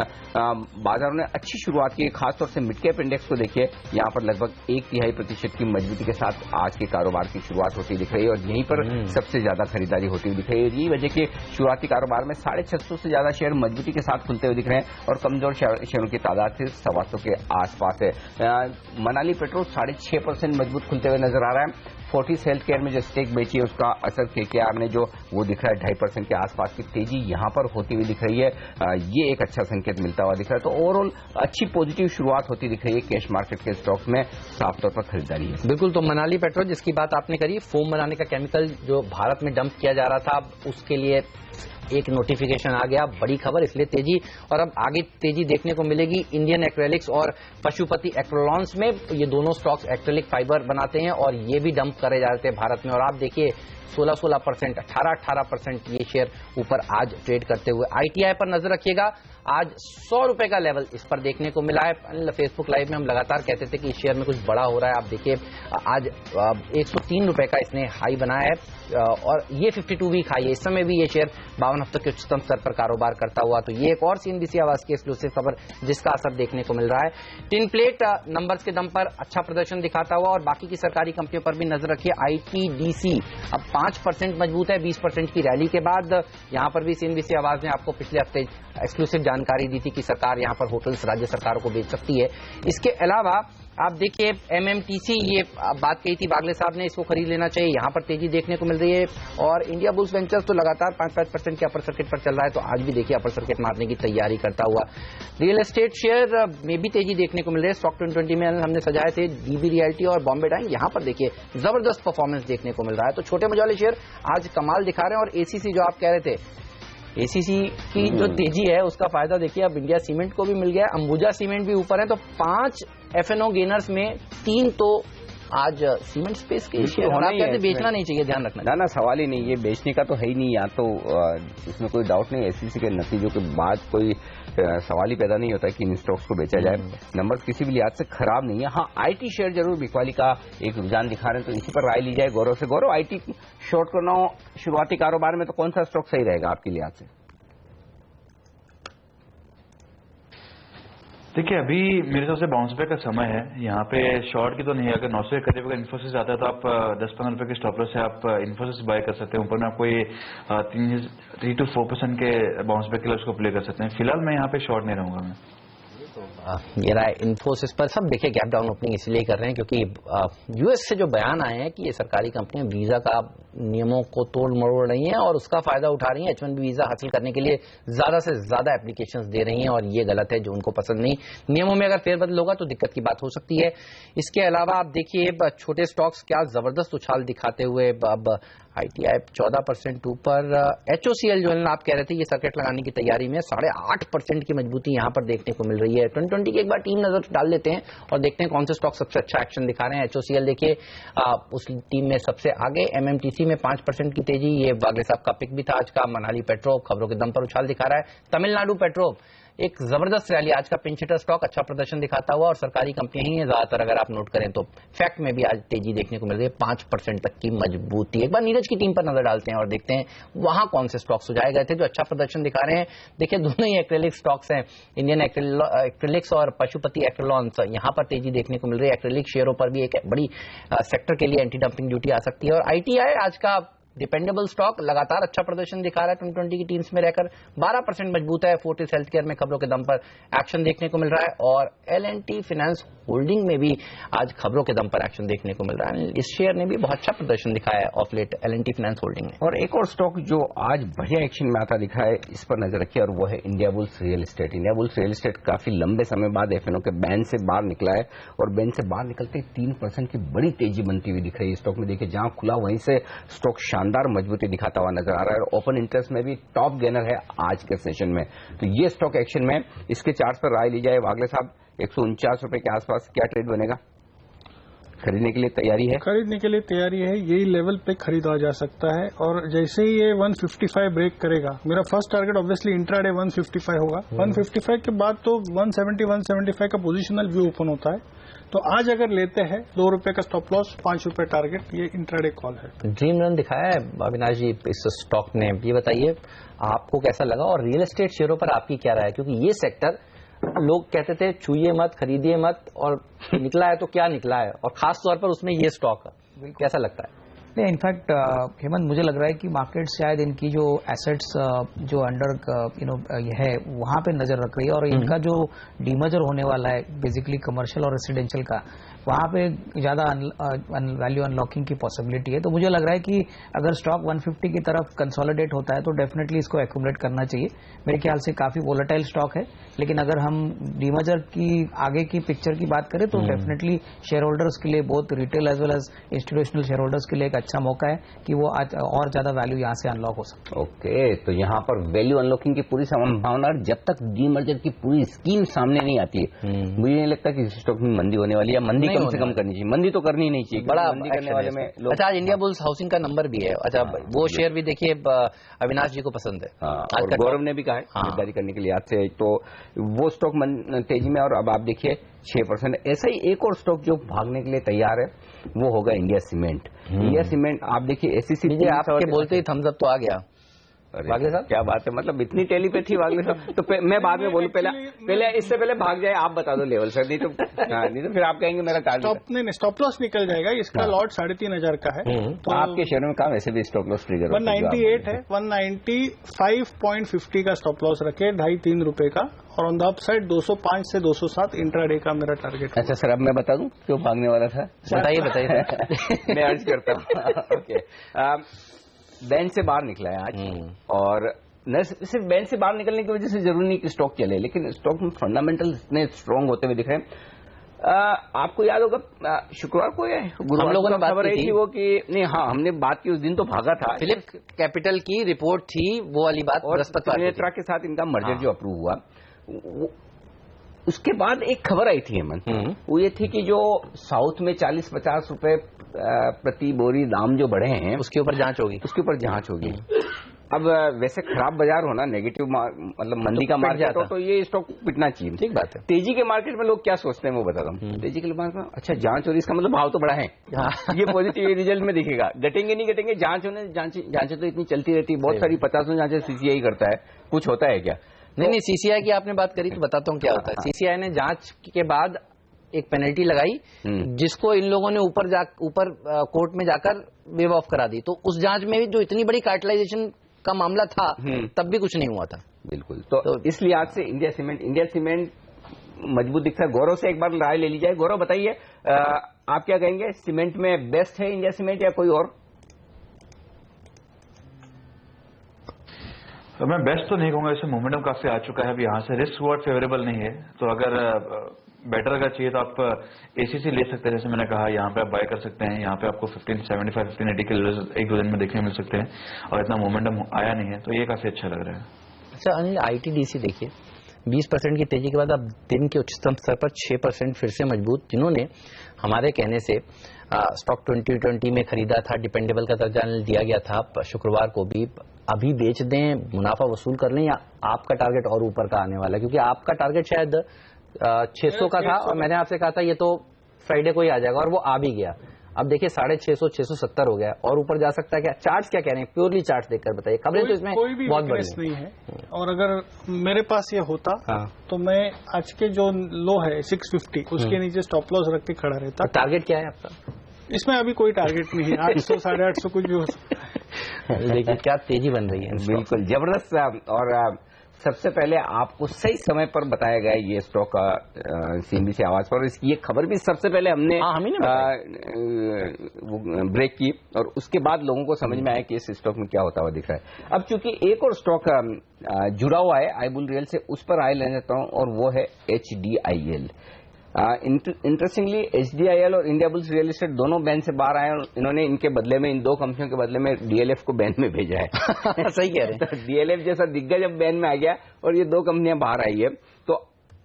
A: बाजारों ने अच्छी शुरुआत की, खासतौर से मिड कैप इंडेक्स को देखिए, यहां पर लगभग 1.5% की मजबूती के साथ आज के कारोबार की शुरुआत होती दिख रही है और यहीं पर सबसे ज्यादा खरीदारी होती हुई दिख रही है। यही वजह कि शुरुआती कारोबार में 650 से ज्यादा शेयर मजबूती के साथ खुलते हुए दिख रहे हैं और कमजोर शेयरों की तादाद सिर्फ 125 के आसपास है। मनाली पेट्रोल 6.5% मजबूत खुलते हुए नजर आ रहा है। फोर्टिस हेल्थ केयर में जो स्टेक बेची है उसका असर केकेआर ने जो वो दिख रहा है 2.5% के आसपास की तेजी यहां पर होती हुई दिख रही है। ये एक अच्छा संकेत मिलता हुआ दिख रहा है। तो ओवरऑल अच्छी पॉजिटिव शुरुआत होती दिख रही है कैश मार्केट के स्टॉक्स में, साफ तौर पर खरीदारी है।
B: बिल्कुल। तो मनाली पेट्रोल जिसकी बात आपने करी, फोम बनाने का केमिकल जो भारत में डंप किया जा रहा था, उसके लिए एक नोटिफिकेशन आ गया, बड़ी खबर, इसलिए तेजी। और अब आगे तेजी देखने को मिलेगी इंडियन एक्रेलिक्स और पशुपति एक्रोलॉन्स में। ये दोनों स्टॉक्स एक्रेलिक फाइबर बनाते हैं और ये भी डंप करे जा रहे थे भारत में, और आप देखिए 16%, 18% ये शेयर ऊपर आज ट्रेड करते हुए। आईटीआई पर नजर रखिएगा, आज 100 रुपए का लेवल इस पर देखने को मिला है। फेसबुक लाइव में हम लगातार कहते थे कि इस शेयर में कुछ बड़ा हो रहा है। आप देखिए आज 103 रुपए का इसने हाई बनाया है और ये 52 वीक हाई है। इस समय भी ये शेयर 52 हफ्तों के उच्चतम स्तर पर कारोबार करता हुआ। तो ये एक और सीएनबीसी आवाज की एक्सक्लूसिव खबर जिसका असर देखने को मिल रहा है। टिन प्लेट नंबर्स के दम पर अच्छा प्रदर्शन दिखाता हुआ और बाकी की सरकारी कंपनियों पर भी नजर रखिए। आईटीडीसी अब 5% मजबूत है 20% की रैली के बाद। यहां पर भी सीएनबीसी आवाज ने आपको पिछले हफ्ते एक्सक्लूसिव जानकारी दी थी कि सरकार यहां पर होटल्स राज्य सरकारों को बेच सकती है। इसके अलावा आप देखिए एमएमटीसी, ये बात कही थी बागले साहब ने, इसको खरीद लेना चाहिए, यहां पर तेजी देखने को मिल रही है। और इंडिया बुल्स वेंचर्स तो लगातार 5% के अपर सर्किट पर चल रहा है, तो आज भी देखिए अपर सर्किट मारने की तैयारी करता हुआ। रियल एस्टेट शेयर में भी तेजी देखने को मिल रही है। स्टॉक 2020 में हमने सजाए थे डीबी रियल्टी और बॉम्बे डाइंग, यहां पर देखिए जबरदस्त परफॉर्मेंस देखने को मिल रहा है। तो छोटे मझोले शेयर आज कमाल दिखा रहे हैं। और एसीसी जो आप कह रहे थे एसीसी की जो तेजी है उसका फायदा देखिए अब इंडिया सीमेंट को भी मिल गया, अंबुजा सीमेंट भी ऊपर है, तो 5 एफएनओ गेनर्स में 3 तो आज सीमेंट स्पेस के शेयर होना है, बेचना नहीं चाहिए, ध्यान रखना।
A: ना सवाल ही नहीं, ये बेचने का तो है ही नहीं, या तो इसमें कोई डाउट नहीं, एसीसी के नतीजों के बाद कोई सवाल ही पैदा नहीं होता कि इन स्टॉक्स को बेचा जाए। नंबर्स किसी भी लिहाज से खराब नहीं है। हाँ, आईटी शेयर जरूर बिकवाली का एक रुझान दिखा रहे हैं, तो इसी पर राय ली जाए गौरव से। गौरव, आईटी शॉर्ट करना हो शुरुआती कारोबार में तो कौन सा स्टॉक सही रहेगा आपके लिहाज से?
D: देखिए, अभी मेरे हिसाब से बाउंस बैक का समय है, यहाँ पे शॉर्ट की तो नहीं है। अगर 900 के करीब अगर इन्फोसिस आता है तो आप 10-15 रुपए के स्टॉप लॉस से आप इन्फोसिस बाय कर सकते हैं। ऊपर में आपको ये 3 to 4% के बाउंस बैक के लिए उसको प्ले कर सकते हैं। फिलहाल मैं यहाँ पे शॉर्ट नहीं रहूंगा मैं।
B: ये रहा इन्फोसिस पर। सब देखिए गैप डाउन ओपनिंग इसलिए कर रहे हैं क्योंकि यूएस से जो बयान आए हैं कि ये सरकारी कंपनियां वीजा का नियमों को तोड़ मरोड़ रही हैं और उसका फायदा उठा रही हैं, H1B वीजा हासिल करने के लिए ज्यादा से ज्यादा एप्लीकेशंस दे रही हैं, और ये गलत है, जो उनको पसंद नहीं। नियमों में अगर फेरबदल होगा तो दिक्कत की बात हो सकती है। इसके अलावा आप देखिए छोटे स्टॉक्स क्या जबरदस्त उछाल दिखाते हुए अब ITI 14% ऊपर, HOCL जो है आप कह रहे थे ये सर्किट लगाने की तैयारी में 8.5% की मजबूती यहां पर देखने को मिल रही है। 2020 की एक बार टीम नजर डाल लेते हैं और देखते हैं कौन से स्टॉक सबसे अच्छा एक्शन दिखा रहे हैं। HOCL देखिए उस टीम में सबसे आगे, MMTC में 5% की तेजी, ये वागले साहब का पिक भी था आज का। मनाली पेट्रो खबरों के दम पर उछाल दिखा रहा है। तमिलनाडु पेट्रो एक जबरदस्त रैली, आज का पिंच हिटर स्टॉक अच्छा प्रदर्शन दिखाता हुआ, और सरकारी कंपनियां ही हैं ज्यादातर अगर आप नोट करें तो। फैक्ट में भी आज तेजी देखने को मिल रही है, 5% तक की मजबूती। एक बार नीरज की टीम पर नजर डालते हैं और देखते हैं वहां कौन से स्टॉक सुझाए गए थे जो अच्छा प्रदर्शन दिखा रहे हैं। देखिए दोनों ही एक्रेलिक स्टॉक्स हैं, इंडियन एक्रेलिक्स और पशुपति एक्रेलॉन्स, यहां पर तेजी देखने को मिल रही है। एक्रेलिक शेयरों पर भी एक बड़ी सेक्टर के लिए एंटी डंपिंग ड्यूटी आ सकती है। और ITI आज का डिपेंडेबल स्टॉक लगातार अच्छा प्रदर्शन दिखा रहा है, 2020 की टीम्स में रहकर 12% मजबूत है। फोर्टिस हेल्थकेयर में खबरों के दम पर एक्शन देखने को मिल रहा है, और L&T फाइनेंस होल्डिंग में भी आज खबरों के दम पर एक्शन देखने को मिल रहा है। इस शेयर ने भी बहुत अच्छा प्रदर्शन दिखाया है of late, L&T finance holding ने।
A: और एक और स्टॉक जो आज बढ़िया एक्शन में आता दिखा है, इस पर नजर रखिए, और वो है India bulls real estate. India bulls real estate काफी लंबे समय बाद एफएनओ के बैंड से बाहर निकला है, और बैंड से बाहर निकलते 3% की बड़ी तेजी बनती हुई दिख रही है स्टॉक में। देखिए जहां खुला वहीं से स्टॉक शानदार मजबूती दिखाता हुआ नजर आ रहा है, और ओपन इंटरेस्ट में भी टॉप गेनर है आज के सेशन में। तो ये स्टॉक एक्शन में, इसके चार्ट पर राय ली जाए वागले साहब, 149 रुपए के आसपास क्या ट्रेड बनेगा? खरीदने के लिए तैयारी है?
G: खरीदने के लिए तैयारी है, यही लेवल पे खरीदा जा सकता है। और जैसे ही ये 155 ब्रेक करेगा, मेरा फर्स्ट टारगेट ऑब्वियसली इंट्राडे 155 होगा। 155 के बाद तो 170-175 का पोजिशनल व्यू ओपन होता है। तो आज अगर लेते हैं 2 रुपए का स्टॉप लॉस, 5 रुपए टारगेट, ये इंट्राडे कॉल है।
B: ड्रीम रन दिखाया है अविनाश जी इस स्टॉक ने, ये बताइए आपको कैसा लगा, और रियल एस्टेट शेयरों पर आपकी क्या राय है? क्योंकि ये सेक्टर लोग कहते थे छुइए मत, खरीदिए मत, और निकला है तो क्या निकला है, और खास तौर पर उसमें ये स्टॉक कैसा लगता है?
C: नहीं, इनफैक्ट हेमंत मुझे लग रहा है कि मार्केट शायद इनकी जो एसेट्स जो अंडर है वहां पे नजर रख रही है, और इनका जो डीमर्जर होने वाला है बेसिकली कमर्शियल और रेसिडेंशियल का, वहां पे ज्यादा वैल्यू अनलॉकिंग की पॉसिबिलिटी है। तो मुझे लग रहा है कि अगर स्टॉक 150 की तरफ कंसोलिडेट होता है तो डेफिनेटली इसको एक्यूमुलेट करना चाहिए। मेरे ख्याल से काफी वोलेटाइल स्टॉक है, लेकिन अगर हम डीमर्जर की आगे की पिक्चर की बात करें तो डेफिनेटली शेयर होल्डर्स के लिए, बहुत retail as well as institutional share holders के लिए एक अच्छा मौका है कि वो आज और ज्यादा वैल्यू यहाँ से अनलॉक हो सकती है।
A: ओके, तो यहाँ पर वैल्यू अनलॉकिंग की पूरी संभावना, जब तक डीमर्जर की पूरी स्कीम सामने नहीं आती है, मुझे नहीं लगता कि स्टॉक में मंदी होने वाली है। मंदी कम से कम करनी चाहिए, मंदी तो करनी नहीं चाहिए,
B: बड़ा
A: मंदी करने वाले में लोग।
B: अच्छा, आज इंडिया बुल्स हाउसिंग का नंबर भी है। अच्छा, वो शेयर भी देखिए अविनाश जी को पसंद है।
A: और गौरव ने भी कहा है खरीदारी करने के लिए आज से, तो वो स्टॉक तेजी में। और अब आप देखिए 6%। ऐसा ही एक और स्टॉक जो भागने के लिए तैयार है वो होगा इंडिया सीमेंट। इंडिया सीमेंट आप देखिए एसीसी,
B: आपके बोलते ही थम्स अप तो आ गया वागले साहब।
A: क्या बात है, मतलब इतनी टेली पे थी वागले साहब। तो मैं बाद में बोलूं, पहले इससे पहले भाग जाए आप बता दो लेवल सर, नहीं तो फिर आप कहेंगे मेरा टारगेट।
G: स्टॉप लॉस निकल जाएगा, इसका लॉट 3,500 का है।
A: तो आपके शेयरों में कहा वैसे भी स्टॉप लॉस ट्रिगर
G: 198 है, 195.50 का स्टॉप लॉस रखे, 2.5-3 रुपए का, और ऑन द अप साइड 205 से 207 इंट्राडे का मेरा टारगेट।
A: अच्छा सर, अब मैं बता दूं क्यों भागने वाला था?
B: बताइए।
A: मैं अर्ज करता हूँ। ओके, बैंड से बाहर निकला है आज, और न सिर्फ बैंड से बाहर निकलने की वजह से जरूरी नहीं कि स्टॉक चले, लेकिन स्टॉक में फंडामेंटल इतने स्ट्रांग होते हुए दिख रहे हैं। आपको याद होगा शुक्रवार को या गुरुवार
B: हम लोगों ने
A: खबर आई थी वो कि नहीं, हाँ हमने बात की, उस दिन तो भागा था।
B: फिलिप कैपिटल की रिपोर्ट थी वो वाली बात,
A: और त्रिनेत्रा के साथ इनका मर्जर जो अप्रूव हुआ, उसके बाद एक खबर आई थी हेमंत, वो ये थी कि जो साउथ में 40-50 रुपए प्रति बोरी दाम जो बढ़े हैं
B: उसके ऊपर जांच होगी।
A: अब वैसे खराब बाजार होना, नेगेटिव मतलब मंदी का मार्केट हो तो ये स्टॉक पिटना चाहिए, ठीक बात है। तेजी के मार्केट में लोग क्या सोचते हैं वो बताता हूँ। तेजी के मार्केट में अच्छा जांच हो रही, इसका मतलब भाव तो बढ़ा है, ये पॉजिटिव रिजल्ट में दिखेगा। घटेंगे नहीं घटेंगे, जांचें तो इतनी चलती रहती है, बहुत सारी 50 जांचें सीसीआई करता है, कुछ होता है क्या?
B: नहीं, सीसीआई की आपने बात करी तो बताता हूँ क्या होता है। सीसीआई ने जांच के बाद एक पेनल्टी लगाई जिसको इन लोगों ने ऊपर कोर्ट में जाकर वेव ऑफ करा दी। तो उस जांच में जो इतनी बड़ी कार्टेलाइजेशन का मामला था तब भी कुछ नहीं हुआ था।
A: बिल्कुल, तो इस लिहाज से इंडिया सीमेंट मजबूत दिखता है। गौरव से एक बार राय ले ली जाए। गौरव बताइए, आप क्या कहेंगे, सीमेंट में बेस्ट है इंडिया सीमेंट या कोई और?
D: तो मैं बेस्ट तो नहीं कहूंगा, इसे मोमेंटम काफी आ चुका है, अब यहाँ से रिस्क वर्ड फेवरेबल नहीं है। तो अगर बेटर अगर चाहिए तो आप एसीसी ले सकते हैं, जैसे मैंने कहा, यहाँ पे आप बाय कर सकते हैं। यहाँ पे आपको 1575 1580 के लेवल्स एक दो दिन में देखने मिल सकते हैं, और इतना मोमेंटम आया नहीं है, तो ये काफी अच्छा लग रहा है।
B: अच्छा अनिल, आईटीडीसी देखिए 20% की तेजी के बाद अब दिन के उच्चतम स्तर पर 6% फिर से मजबूत, जिन्होंने हमारे कहने से स्टॉक 2020 में खरीदा था, डिपेंडेबल का दर्जा दिया गया था शुक्रवार को भी, अभी बेच दें, मुनाफा वसूल कर लें, या आपका टारगेट और ऊपर का आने वाला है? क्योंकि आपका टारगेट शायद 600 का था और मैंने आपसे कहा था ये तो फ्राइडे को ही आ जाएगा, और वो आ भी गया। अब देखिए 650 670 हो गया, और ऊपर जा सकता है क्या? चार्ट्स क्या कह रहे हैं, प्योरली चार्ट्स देखकर बताइए। खबरें तो इसमें बहुत बड़ी
G: नहीं है, और अगर मेरे पास ये होता तो मैं आज के जो लो है 650 उसके नीचे स्टॉप लॉस रख के खड़ा रहता।
B: टारगेट क्या है आपका?
G: इसमें अभी कोई टारगेट नहीं है, 800 850 कुछ भी हो सकता है।
B: देखिए क्या तेजी बन रही है,
A: बिल्कुल जबरदस्त। और सबसे पहले आपको सही समय पर बताया गया ये स्टॉक सीएनबीसी आवाज पर, और इसकी ये खबर भी सबसे पहले हमने ब्रेक की, और उसके बाद लोगों को समझ में आया कि इस स्टॉक में क्या होता हुआ दिख रहा है। अब चूंकि एक और स्टॉक जुड़ा हुआ है आई बुल रियल से, उस पर राय लेना चाहता हूं, और वो है HDIL। इंटरेस्टिंगली HDIL और इंडिया बुल्स रियल एस्टेट दोनों बैन से बाहर आए, और इन्होंने इनके बदले में, इन दो कंपनियों के बदले में DLF को बैन में भेजा है।
B: सही कह रहे हैं।
A: तो DLF जैसा दिग्गज अब बैन में आ गया और ये दो कंपनियां बाहर आई है। तो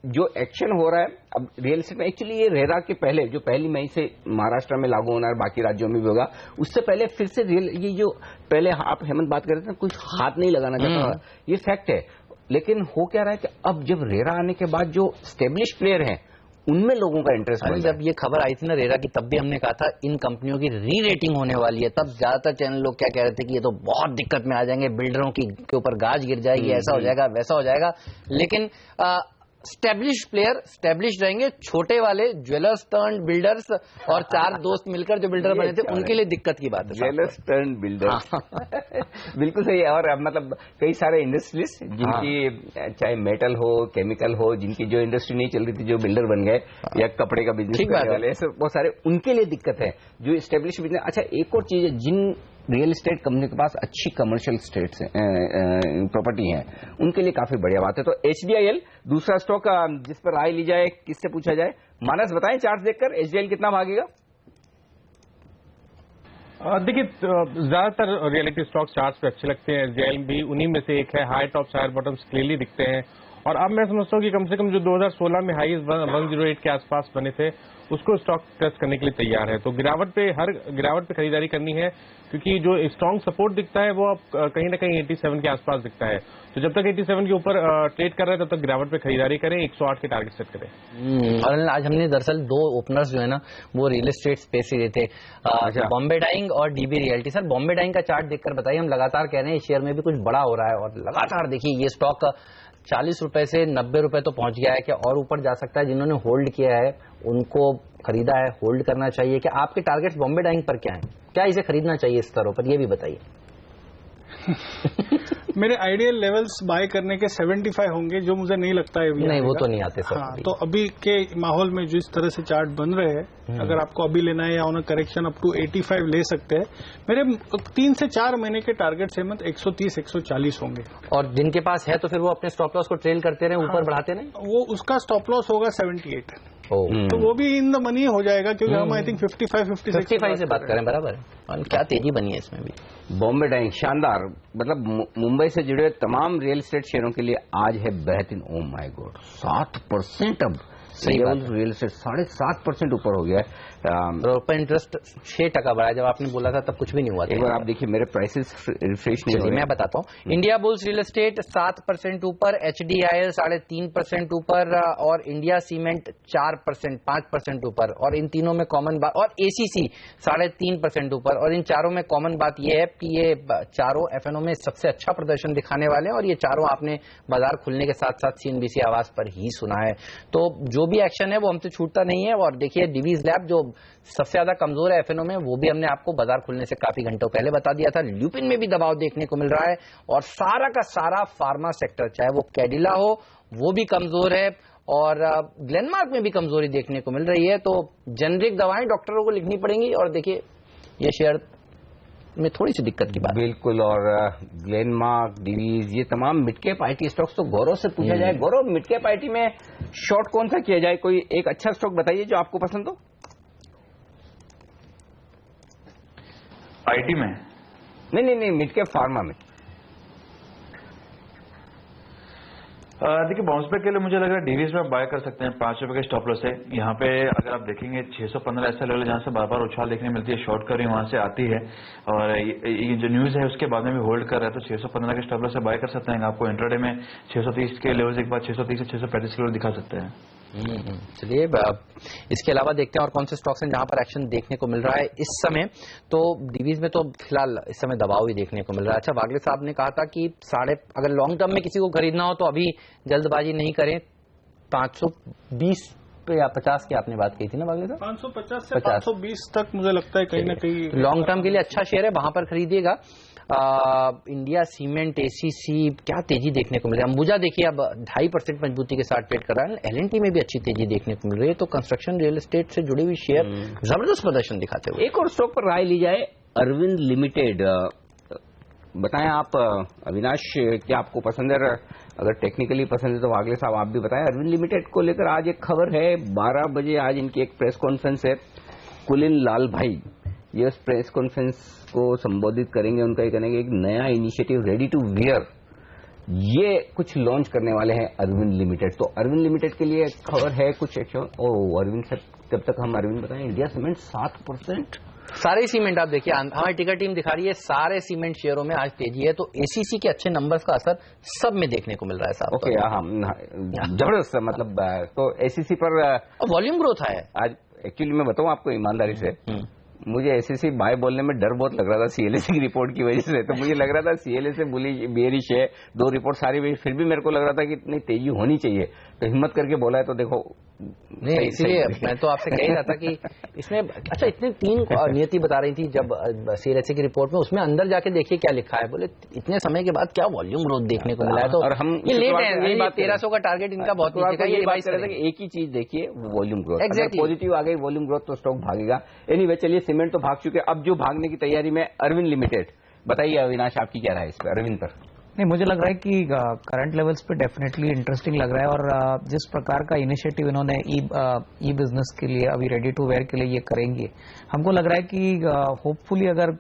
A: जो एक्शन हो रहा है अब रियल एस्टेट में, एक्चुअली ये रेरा के पहले जो 1 मई से महाराष्ट्र में लागू होना है, बाकी राज्यों में भी होगा, उससे पहले फिर से ये जो पहले आप हेमंत बात कर रहे थे कुछ हाथ नहीं लगाना चाहता, ये फैक्ट है। लेकिन हो क्या रहा है कि अब जब रेरा आने के बाद जो स्टेब्लिश प्लेयर हैं उनमें लोगों का इंटरेस्ट है।
B: जब ये खबर आई थी ना रेरा की, तब भी हमने कहा था इन कंपनियों की री रेटिंग होने वाली है। तब ज्यादातर चैनल लोग क्या कह रहे थे कि ये तो बहुत दिक्कत में आ जाएंगे, बिल्डरों के ऊपर गाज गिर जाएगी, ऐसा हो जाएगा वैसा हो जाएगा। लेकिन स्टैब्लिश प्लेयर स्टैब्लिश रहेंगे, छोटे वाले ज्वेलर्स टर्न बिल्डर्स और 4 दोस्त मिलकर जो बिल्डर बने थे उनके लिए दिक्कत की बात है।
A: ज्वेलर्स टर्न बिल्डर्स बिल्कुल सही है। और मतलब कई सारे इंडस्ट्रीज जिनकी चाहे मेटल हो, केमिकल हो, जिनकी जो इंडस्ट्री नहीं चल रही थी, जो बिल्डर बन गए, या कपड़े का बिजनेस करने वाले, ऐसे बहुत सारे, उनके लिए दिक्कत है जो स्टेब्लिश बिजनेस। अच्छा एक और चीज है, जिन रियल एस्टेट कंपनी के पास अच्छी कमर्शियल स्टेट्स प्रॉपर्टी है, उनके लिए काफी बढ़िया बात है। तो HDIL दूसरा स्टॉक जिस पर राय ली जाए, किससे पूछा जाए? मानस बताएं चार्ट देखकर HDIL कितना भागेगा?
F: देखिए ज्यादातर रियलिटी स्टॉक चार्ट्स पे अच्छे लगते हैं, HDIL भी उन्हीं में से एक है। High tops higher bottoms clearly दिखते हैं, और अब मैं समझता हूँ कि कम से कम जो 2016 में हाईएस्ट 108 के आसपास बने थे, उसको स्टॉक टेस्ट करने के लिए तैयार है। तो गिरावट पे खरीदारी करनी है, क्योंकि जो स्ट्रॉन्ग सपोर्ट दिखता है वो अब कहीं ना कहीं 87 के आसपास दिखता है। तो जब तक 87 के ऊपर ट्रेड कर रहे हैं तब तक गिरावट पे खरीदारी करें, 108 के टारगेट सेट करें।
B: और आज हमने दरअसल 2 ओपनर्स जो है ना वो रियल एस्टेट स्पेस ही थे, बॉम्बे डाइंग और DB रियल्टी। सर बॉम्बे डाइंग का चार्ट देखकर बताइए, हम लगातार कह रहे हैं शेयर में भी कुछ बड़ा हो रहा है, और लगातार देखिए ये स्टॉक 40 रुपए से 90 रुपए तो पहुंच गया है, क्या और ऊपर जा सकता है? जिन्होंने होल्ड किया है उनको खरीदा है, होल्ड करना चाहिए क्या? आपके टारगेट्स बॉम्बे डाइंग पर क्या है, क्या इसे खरीदना चाहिए इस स्तरों पर, ये भी बताइए।
G: मेरे आइडियल लेवल्स बाय करने के 75 होंगे, जो मुझे नहीं लगता है
B: नहीं वो तो नहीं आते सर।
G: हाँ, तो अभी के माहौल में जिस तरह से चार्ट बन रहे हैं, अगर आपको अभी लेना है या ऑन करेक्शन अप टू 85 ले सकते हैं। मेरे 3 से 4 महीने के टारगेट से 130 140 होंगे,
B: और जिनके पास है तो फिर वो अपने स्टॉप लॉस को ट्रेल करते रहे, ऊपर बढ़ाते रहे।
G: वो उसका स्टॉप लॉस होगा 78। तो वो भी इन द मनी हो जाएगा, क्योंकि हम आई थिंक 55
B: से बात करें बराबर है। और क्या तेजी बनी है इसमें भी।
A: बॉम्बे डाइंग शानदार, मतलब मुंबई से जुड़े तमाम रियल एस्टेट शेयरों के लिए आज है बेहतरीन। ओ माय गॉड, 7% अब रियल एस्टेट 7.5% ऊपर हो गया है।
B: ओपन इंटरेस्ट 6% बढ़ा। जब आपने बोला था तब कुछ भी नहीं हुआ था।
A: एक बार आप देखिए, मेरे प्राइसेस रिफ्रेश नहीं हो रहे।
B: मैं बताता हूँ। इंडिया बुल्स रियल एस्टेट 7% ऊपर, HDIL 3.5% ऊपर और इंडिया सीमेंट 4%, 5% ऊपर। और इन तीनों में कॉमन बात, और ACC 3.5% ऊपर। और इन चारों में कॉमन बात यह है कि ये चारों FNO में सबसे अच्छा प्रदर्शन दिखाने वाले हैं। और ये चारों आपने बाजार खुलने के साथ साथ CNBC आवाज पर ही सुना है। तो जो भी एक्शन है वो हमसे छूटता नहीं है। और देखिए डिवीज लैब जो सबसे ज्यादा कमजोर है FNO में, वो भी हमने आपको बाजार खुलने से काफी घंटों पहले बता दिया था। ल्यूपिन में भी दबाव देखने को मिल रहा है और सारा का सारा फार्मा सेक्टर, चाहे वो कैडिला हो, वो भी कमजोर है और ग्लेनमार्क में भी कमजोरी देखने को मिल रही है। तो जेनरिक दवाएं डॉक्टरों को लिखनी पड़ेंगी और देखिए ये शेयर में थोड़ी सी दिक्कत की बात।
A: बिल्कुल। और ग्लेनमार्क, डिवीज, ये तमाम मिड कैप IT स्टॉक्स तो गौरव से पूछा जाए, गौरव मिड कैप IT में शॉर्ट कौन सा किया जाए? कोई एक अच्छा स्टॉक बताइए जो आपको पसंद हो।
D: IT में
A: नहीं, मिड कैप फार्मा में।
D: देखिए बाउंस बैक के लिए मुझे लग रहा है डीवीज में बाय कर सकते हैं 5 रुपए के स्टॉप लॉस है। यहाँ पे अगर आप देखेंगे 615 ऐसा लेवल जहाँ से बार बार उछाल देखने मिलती है, शॉर्ट कवरिंग वहां से आती है और ये जो न्यूज है उसके बाद में भी होल्ड कर रहा है, तो 615 के स्टॉप लॉस से बाय कर सकते हैं। आपको इंट्राडे में 630 के लेवल के बाद 630 से 635 के लेवल दिखा सकते हैं।
B: चलिए इसके अलावा देखते हैं और कौन से स्टॉक्स हैं जहां पर एक्शन देखने को मिल रहा है इस समय। तो डीवीज में तो फिलहाल इस समय दबाव ही देखने को मिल रहा है। अच्छा, वागले साहब ने कहा था कि अगर लॉन्ग टर्म में किसी को खरीदना हो तो अभी जल्दबाजी नहीं करें। 520 पे या 50 की आपने बात कही थी ना वागले साहब?
G: 550 से 520 तक मुझे लगता है कहीं ना कहीं
B: लॉन्ग टर्म के लिए अच्छा शेयर है, वहां पर खरीदिएगा। इंडिया सीमेंट, ACC क्या तेजी देखने को मिल रही है। अंबुजा देखिए अब 2.5% मजबूती के साथ ट्रेड कर रहा है। LNT में भी अच्छी तेजी देखने को मिल रही है। तो कंस्ट्रक्शन रियल एस्टेट से जुड़ी हुई शेयर जबरदस्त प्रदर्शन दिखाते हुए।
A: एक और स्टॉक पर राय ली जाए, अरविंद लिमिटेड। बताएं आप अविनाश, क्या आपको पसंद है? अगर टेक्निकली पसंद है तो वागले साहब आप भी बताएं। अरविंद लिमिटेड को लेकर आज एक खबर है, 12 बजे आज इनकी एक प्रेस कॉन्फ्रेंस है। कुलिन लाल भाई ये उस प्रेस कॉन्फ्रेंस को संबोधित करेंगे। उनका ये कहना है कि एक नया इनिशिएटिव रेडी टू वियर ये कुछ लॉन्च करने वाले हैं अरविंद लिमिटेड। तो अरविंद लिमिटेड के लिए खबर है कुछ एक्शन। अरविंद सर, तब तक हम अरविंद बताएं। India cement 7%।
B: सारे सीमेंट आप देखिए, हमारी टिकर टीम दिखा रही है, सारे सीमेंट शेयरों में आज तेजी है। तो ACC के अच्छे नंबर्स का असर सब में देखने को मिल रहा है साहब।
A: ओके, हाँ जबरदस्त। मतलब तो ACC पर
B: वॉल्यूम ग्रोथ है
A: आज। एक्चुअली मैं बताऊं आपको ईमानदारी से, मुझे ACC बाय बोलने में डर बहुत लग रहा था CLSA की रिपोर्ट की वजह से। तो मुझे लग रहा था CLSA बेरिश है, 2 रिपोर्ट सारी, फिर भी मेरे को लग रहा था कि इतनी तेजी होनी चाहिए। तो हिम्मत करके बोला है, तो देखो
B: नहीं, इसलिए मैं तो आपसे कह ही रहा था कि इसमें अच्छा इतने 3 नियति बता रही थी जब CLSA की रिपोर्ट में, उसमें अंदर जाके देखिए क्या लिखा है। बोले इतने समय के बाद क्या वॉल्यूम ग्रोथ देखने को मिला है। तो
A: और हम
B: ये लेट है, 1300 का टारगेट इनका बहुत नीचे का। ये
A: बात कर रहे थे कि एक ही चीज देखिए, वॉल्यूम ग्रोथ। एग्जैक्टली पॉजिटिव आ गई वॉल्यूम ग्रोथ तो स्टॉक भागेगा। एनीवे चलिए, सीमेंट तो भाग चुके, अब जो भागने की तैयारी में अरविंद लिमिटेड। बताइए अविनाश, आपकी क्या राय है इस पर अरविंद पर?
C: नहीं, मुझे लग रहा है कि करंट लेवल्स पे डेफिनेटली इंटरेस्टिंग लग रहा है। और जिस प्रकार का इनिशिएटिव इन्होंने ई बिजनेस के लिए, अभी रेडी टू वेयर के लिए ये करेंगे, हमको लग रहा है कि होपफुली अगर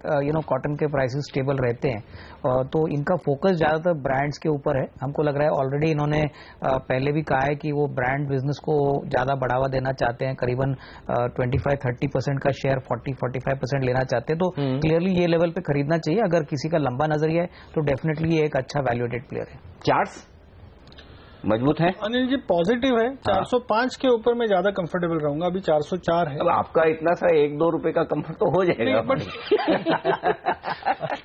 C: कॉटन के प्राइसेस स्टेबल रहते हैं तो इनका फोकस ज्यादातर ब्रांड्स के ऊपर है। हमको लग रहा है ऑलरेडी इन्होंने पहले भी कहा है कि वो ब्रांड बिजनेस को ज्यादा बढ़ावा देना चाहते हैं। करीबन 25-30% का शेयर 40-45% लेना चाहते हैं। तो क्लियरली ये लेवल पे खरीदना चाहिए। अगर किसी का लंबा नजरिया है तो डेफिनेटली ये एक अच्छा वैल्यूएटेड प्लेयर है।
A: चार्ट्स मजबूत है
G: अनिल जी, पॉजिटिव है। 405 के ऊपर मैं ज्यादा कंफर्टेबल रहूंगा। अभी 404 है।
A: अब आपका इतना सा 1-2 रुपए का कंफर्ट तो हो जाएगा।
G: बट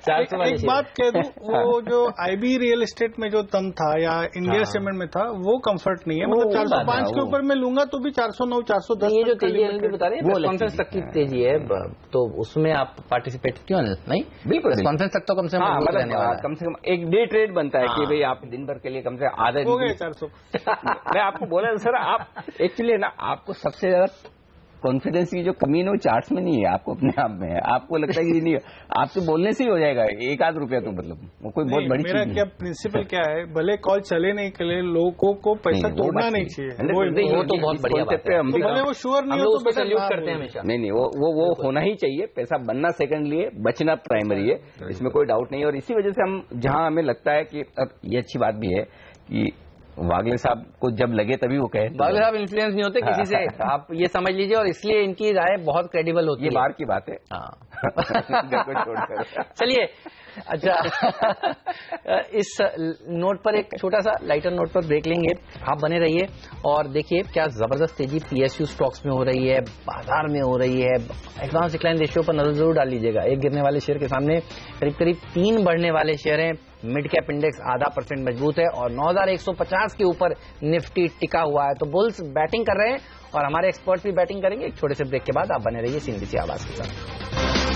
G: एक बात कह दूं, वो जो IB रियल एस्टेट में जो दम था या इंडिया सीमेंट में था, वो कंफर्ट नहीं है। मतलब 405 के ऊपर मैं लूंगा तो भी 409, 410।
B: ये जो तेजी बता रहे हैं कॉन्फ्रेंस तक की तेजी है, तो उसमें आप पार्टिसिपेट क्यों नहीं? बिल्कुल, कॉन्फ्रेंस तक तो कम से
A: कम एक डे ट्रेड बनता है कि भाई आप दिन भर के लिए कम से आधा। मैं आपको बोला सर, आप एक्चुअली ना आपको सबसे ज्यादा कॉन्फिडेंस की जो कमी है वो चार्ट्स में नहीं है, आपको अपने आप में है। आपको लगता है कि नहीं, आपसे बोलने से ही हो जाएगा एक आध रुपया, तो मतलब वो कोई बहुत बड़ी
G: मेरा क्या प्रिंसिपल क्या है, भले कॉल चले नहीं चले, लोगों को पैसा तोड़ना नहीं चाहिए।
B: वो तो बहुत बढ़िया बात है।
G: भले वो श्योर नहीं हो तो
B: सैल्यूट करते हैं हमेशा।
A: नहीं, वो होना ही चाहिए। पैसा बनना सेकेंडरी है, बचना प्राइमरी है, इसमें कोई डाउट नहीं है। और इसी वजह से हम, जहां हमें लगता है कि अब ये अच्छी बात भी है कि वागले साहब को जब लगे तभी वो कहे।
B: वागले साहब इन्फ्लुएंस नहीं होते किसी से, आप ये समझ लीजिए, और इसलिए इनकी राय बहुत क्रेडिबल होती है।
A: ये बाहर की बात है।
B: चलिए, अच्छा इस नोट पर एक छोटा सा लाइटर नोट पर ब्रेक लेंगे। आप बने रहिए और देखिए क्या जबरदस्त तेजी पीएसयू स्टॉक्स में हो रही है, बाजार में हो रही है। एडवांस डिक्लाइन रेशियो पर नजर जरूर डाल लीजिएगा। एक गिरने वाले शेयर के सामने करीब करीब 3 बढ़ने वाले शेयर हैं। मिड कैप इंडेक्स 0.5% मजबूत है और 9150 के ऊपर निफ्टी टिका हुआ है। तो बुल्स बैटिंग कर रहे हैं और हमारे एक्सपर्ट भी बैटिंग करेंगे। एक छोटे से ब्रेक के बाद आप बने रहिए सीएनबीसी आवाज के साथ।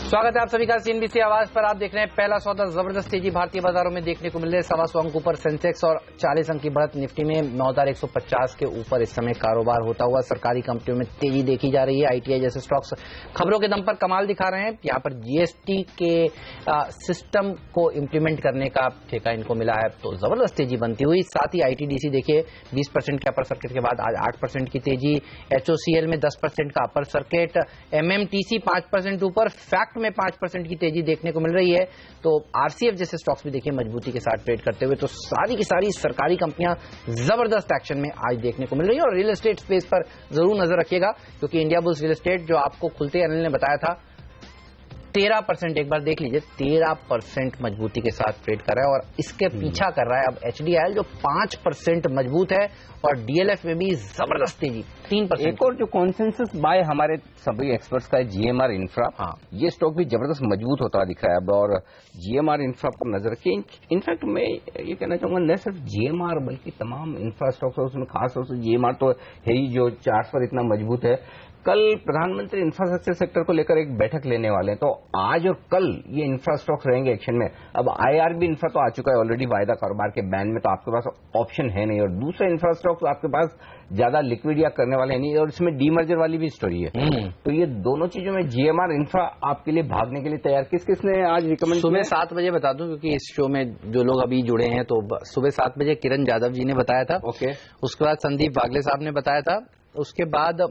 B: स्वागत है आप सभी का सीएनबीसी आवाज पर। आप देख रहे हैं पहला सौदा। जबरदस्त तेजी भारतीय बाजारों में देखने को मिल रही है। 125 अंक ऊपर सेंसेक्स और 40 अंक की बढ़त निफ्टी में। 9150 के ऊपर इस समय कारोबार होता हुआ। सरकारी कंपनियों में तेजी देखी जा रही है। आईटीआई जैसे स्टॉक्स खबरों के दम पर कमाल दिखा रहे हैं। यहाँ पर जीएसटी के सिस्टम को इम्प्लीमेंट करने का ठेका इनको मिला है, तो जबरदस्त तेजी बनती हुई। साथ ही आईटीडीसी देखिए 20% के अपर सर्किट के बाद आज 8% की तेजी। एचओसीएल में 10% का अपर सर्किट। एमएमटीसी 5% ऊपर। फैक्ट में 5% की तेजी देखने को मिल रही है। तो आरसीएफ जैसे स्टॉक्स भी देखिए मजबूती के साथ ट्रेड करते हुए। तो सारी की सारी सरकारी कंपनियां जबरदस्त एक्शन में आज देखने को मिल रही है। और रियल एस्टेट स्पेस पर जरूर नजर रखिएगा, क्योंकि इंडिया बुल्स रियल एस्टेट जो आपको खुलते अनिल ने बताया था 13%, एक बार देख लीजिए 13% मजबूती के साथ ट्रेड कर रहा है। और इसके पीछा कर रहा है अब एचडीआईएल जो 5% मजबूत है। और डीएलएफ में भी जबरदस्त तेजी 3%।
A: एक और जो कॉन्सेंसस बाय हमारे सभी एक्सपर्ट्स का है जीएमआर इंफ्रा।
B: हाँ,
A: ये स्टॉक भी जबरदस्त मजबूत होता दिख रहा है अब। और जीएमआर इंफ्रा पर नजर रखिए। इनफैक्ट मैं ये कहना चाहूंगा न सिर्फ जीएमआर बल्कि तमाम इंफ्रा स्टॉक्स है, उसमें खासतौर से जीएमआर तो है ही जो चार्ट पर इतना मजबूत है। कल प्रधानमंत्री इंफ्रास्ट्रक्चर सेक्टर को लेकर एक बैठक लेने वाले हैं, तो आज और कल ये इंफ्रा स्टॉक्स रहेंगे एक्शन में। अब आईआरबी इंफ्रा तो आ चुका है ऑलरेडी वायदा कारोबार के बैन में, तो आपके पास ऑप्शन है नहीं। और दूसरा इंफ्रा स्टॉक्स आपके पास ज्यादा लिक्विड या करने वाले नहीं, और इसमें डीमर्जर वाली भी स्टोरी है। तो ये दोनों चीजों में जीएमआर इंफ्रा आपके लिए भागने के लिए तैयार। किस किसने आज रिकमेंड?
B: सुबह 7 बजे बता दूं, क्योंकि इस शो में जो लोग अभी जुड़े हैं, तो सुबह 7 बजे किरण यादव जी ने बताया था।
A: ओके।
B: उसके बाद संदीप वागले साहब ने बताया था। उसके बाद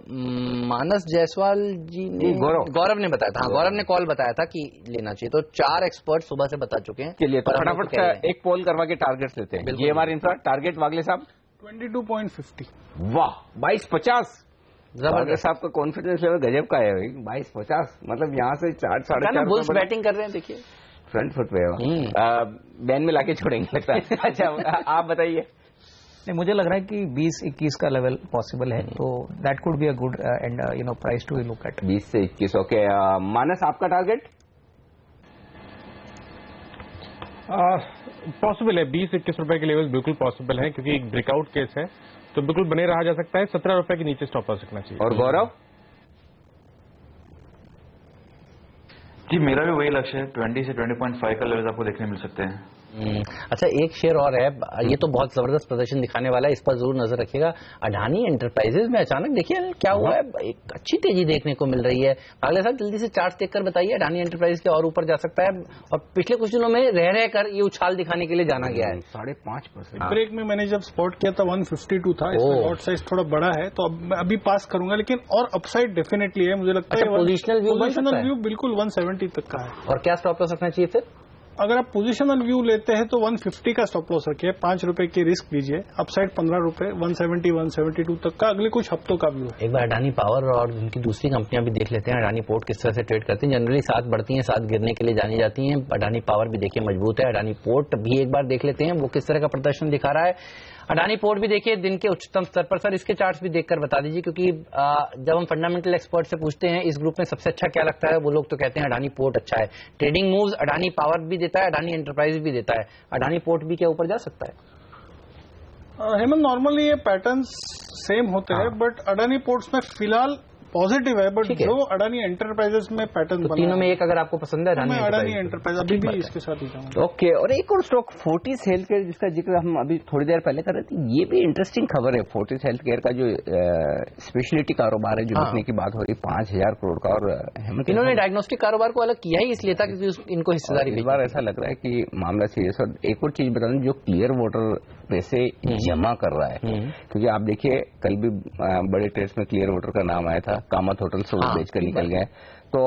B: मानस जायसवाल जी ने, गौरव ने बताया था। हाँ, गौरव ने कॉल बताया था कि लेना चाहिए। तो 4 एक्सपर्ट सुबह से बता चुके हैं।
A: चलिए तो फटाफट एक पोल करवा के टारगेट लेते हैं। जीएमआर इंफ्रा टारगेट वागले साहब
G: 22.50।
A: वाह, 2250। जबरदस्त। आपका कॉन्फिडेंस लेवल गजब का है भाई। 2250 मतलब यहाँ से 4-4.5
B: बुल्स बैटिंग कर रहे हैं। देखिए
A: फ्रंट फुट पे बैन में लाके छोड़ेंगे लगता है। अच्छा आप बताइए।
C: नहीं, मुझे लग रहा है कि 20-21 का लेवल पॉसिबल है, तो that could be a good end price to look at.
A: 20 से 21। ओके मानस आपका टारगेट?
F: पॉसिबल है 20-21 रुपए के लेवल बिल्कुल पॉसिबल है, क्योंकि एक ब्रेकआउट केस है तो बिल्कुल बने रहा जा सकता है। 17 रुपए के नीचे स्टॉप लॉस रखना चाहिए।
A: और गौरव?
D: जी मेरा भी वही लक्ष्य है। 20 से 20.5 का लेवल आपको देखने मिल सकते हैं।
B: अच्छा, एक शेयर और है, ये तो बहुत जबरदस्त प्रदर्शन दिखाने वाला है, इस पर जरूर नजर रखिएगा। अडानी एंटरप्राइजेज में अचानक देखिए क्या हुआ है, एक अच्छी तेजी देखने को मिल रही है। अगले साल जल्दी से चार्ट देखकर बताइए अडानी एंटरप्राइज के और ऊपर जा सकता है। और पिछले कुछ दिनों में रह रहकर ये उछाल दिखाने के लिए जाना गया है।
E: 5.5%।
G: ब्रेक में मैंने जब स्पॉट किया था 152 था। इसका लॉट साइज थोड़ा बड़ा है, तो अब मैं अभी पास करूंगा, लेकिन और अपसाइड डेफिनेटली है। मुझे लगता है
B: पोजिशनल व्यू
G: बिल्कुल 170 तक का है।
B: और क्या स्टॉप लॉस रखना चाहिए फिर?
G: अगर आप पोजिशनल व्यू लेते हैं तो 150 का स्टॉप लॉस रखिए, 5 रुपए की रिस्क लीजिए, अपसाइड 15 रुपए, 170 172 तक का अगले कुछ हफ्तों का व्यू है।
B: एक बार अडानी पावर और उनकी दूसरी कंपनियां भी देख लेते हैं। अडानी पोर्ट किस तरह से ट्रेड करती हैं। जनरली साथ बढ़ती हैं, साथ गिरने के लिए जानी जाती हैं। अडानी पावर भी देखिए मजबूत है। अडानी पोर्ट भी एक बार देख लेते हैं वो किस तरह का प्रदर्शन दिखा रहा है। अडानी पोर्ट भी देखिए दिन के उच्चतम स्तर पर। सर इसके चार्ट्स भी देखकर बता दीजिए, क्योंकि जब हम फंडामेंटल एक्सपर्ट से पूछते हैं इस ग्रुप में सबसे अच्छा क्या लगता है, वो लोग तो कहते हैं अडानी पोर्ट अच्छा है। ट्रेडिंग मूव्स अडानी पावर भी देता है, अडानी एंटरप्राइज भी देता है। अडानी पोर्ट भी क्या ऊपर जा सकता है?
G: हेमंत, नॉर्मली ये पैटर्न सेम होते हैं, बट अडानी पोर्ट्स में फिलहाल पॉजिटिव है, बट जो अडानी एंटरप्राइजेस में पैटर्न
B: तो तीनों में एक अगर आपको पसंद है
G: अडानी एंटरप्राइज अभी भी इसके साथ ही जाऊंगा।
A: ओके, और एक और स्टॉक फोर्टिस हेल्थ केयर जिसका जिक्र हम अभी थोड़ी देर पहले कर रहे थे, ये भी इंटरेस्टिंग खबर है। फोर्टिस हेल्थ केयर का जो स्पेशलिटी कारोबार है जो बिकने की बात हो रही 5,000 करोड़ का, और
B: इन्होंने डायग्नोस्टिक कारोबार को अलग किया ही इसलिए था क्योंकि इनको हिस्सेदारी
A: इस बार ऐसा लग रहा है कि मामला सीरियस। और एक और चीज बता दूं, जो क्लियर वाटर पैसे जमा कर रहा है, क्योंकि आप देखिए कल भी बड़े ट्रेड्स में क्लियर वाटर का नाम आया था, कामत होटल से वो बेचकर निकल गए, तो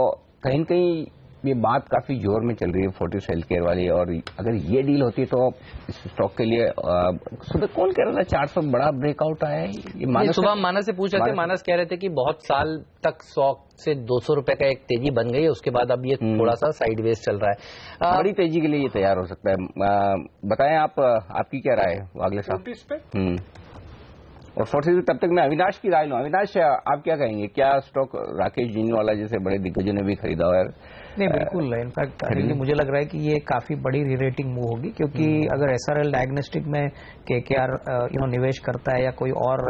A: कहीं न कहीं ये बात काफी जोर में चल रही है फोर्टिस हेल्थ केयर वाली। और अगर ये डील होती तो इस स्टॉक के लिए सुबह कौन कह रहा था 400 बड़ा ब्रेकआउट आया है, ये
B: सुबह मानस से पूछ रहे थे। मानस कह रहे थे कि बहुत साल तक 100 से 200 रुपए का एक तेजी बन गई है, उसके बाद अब ये थोड़ा सा साइडवेज चल रहा है।
A: बड़ी तेजी के लिए ये तैयार हो सकता है। बताएं आप, आपकी क्या राय है वागले साहब? और फोर्टिस तब तक मैं अविनाश की राय लूं। अविनाश, आप क्या कहेंगे, क्या स्टॉक राकेश जिनवाला जैसे बड़े दिग्गजों ने भी खरीदा हुआ है?
C: नहीं, बिल्कुल। इनफैक्ट मुझे लग रहा है कि ये काफी बड़ी रीरेटिंग मूव होगी, क्योंकि अगर एसआरएल डायग्नोस्टिक में केकेआर निवेश करता है या कोई और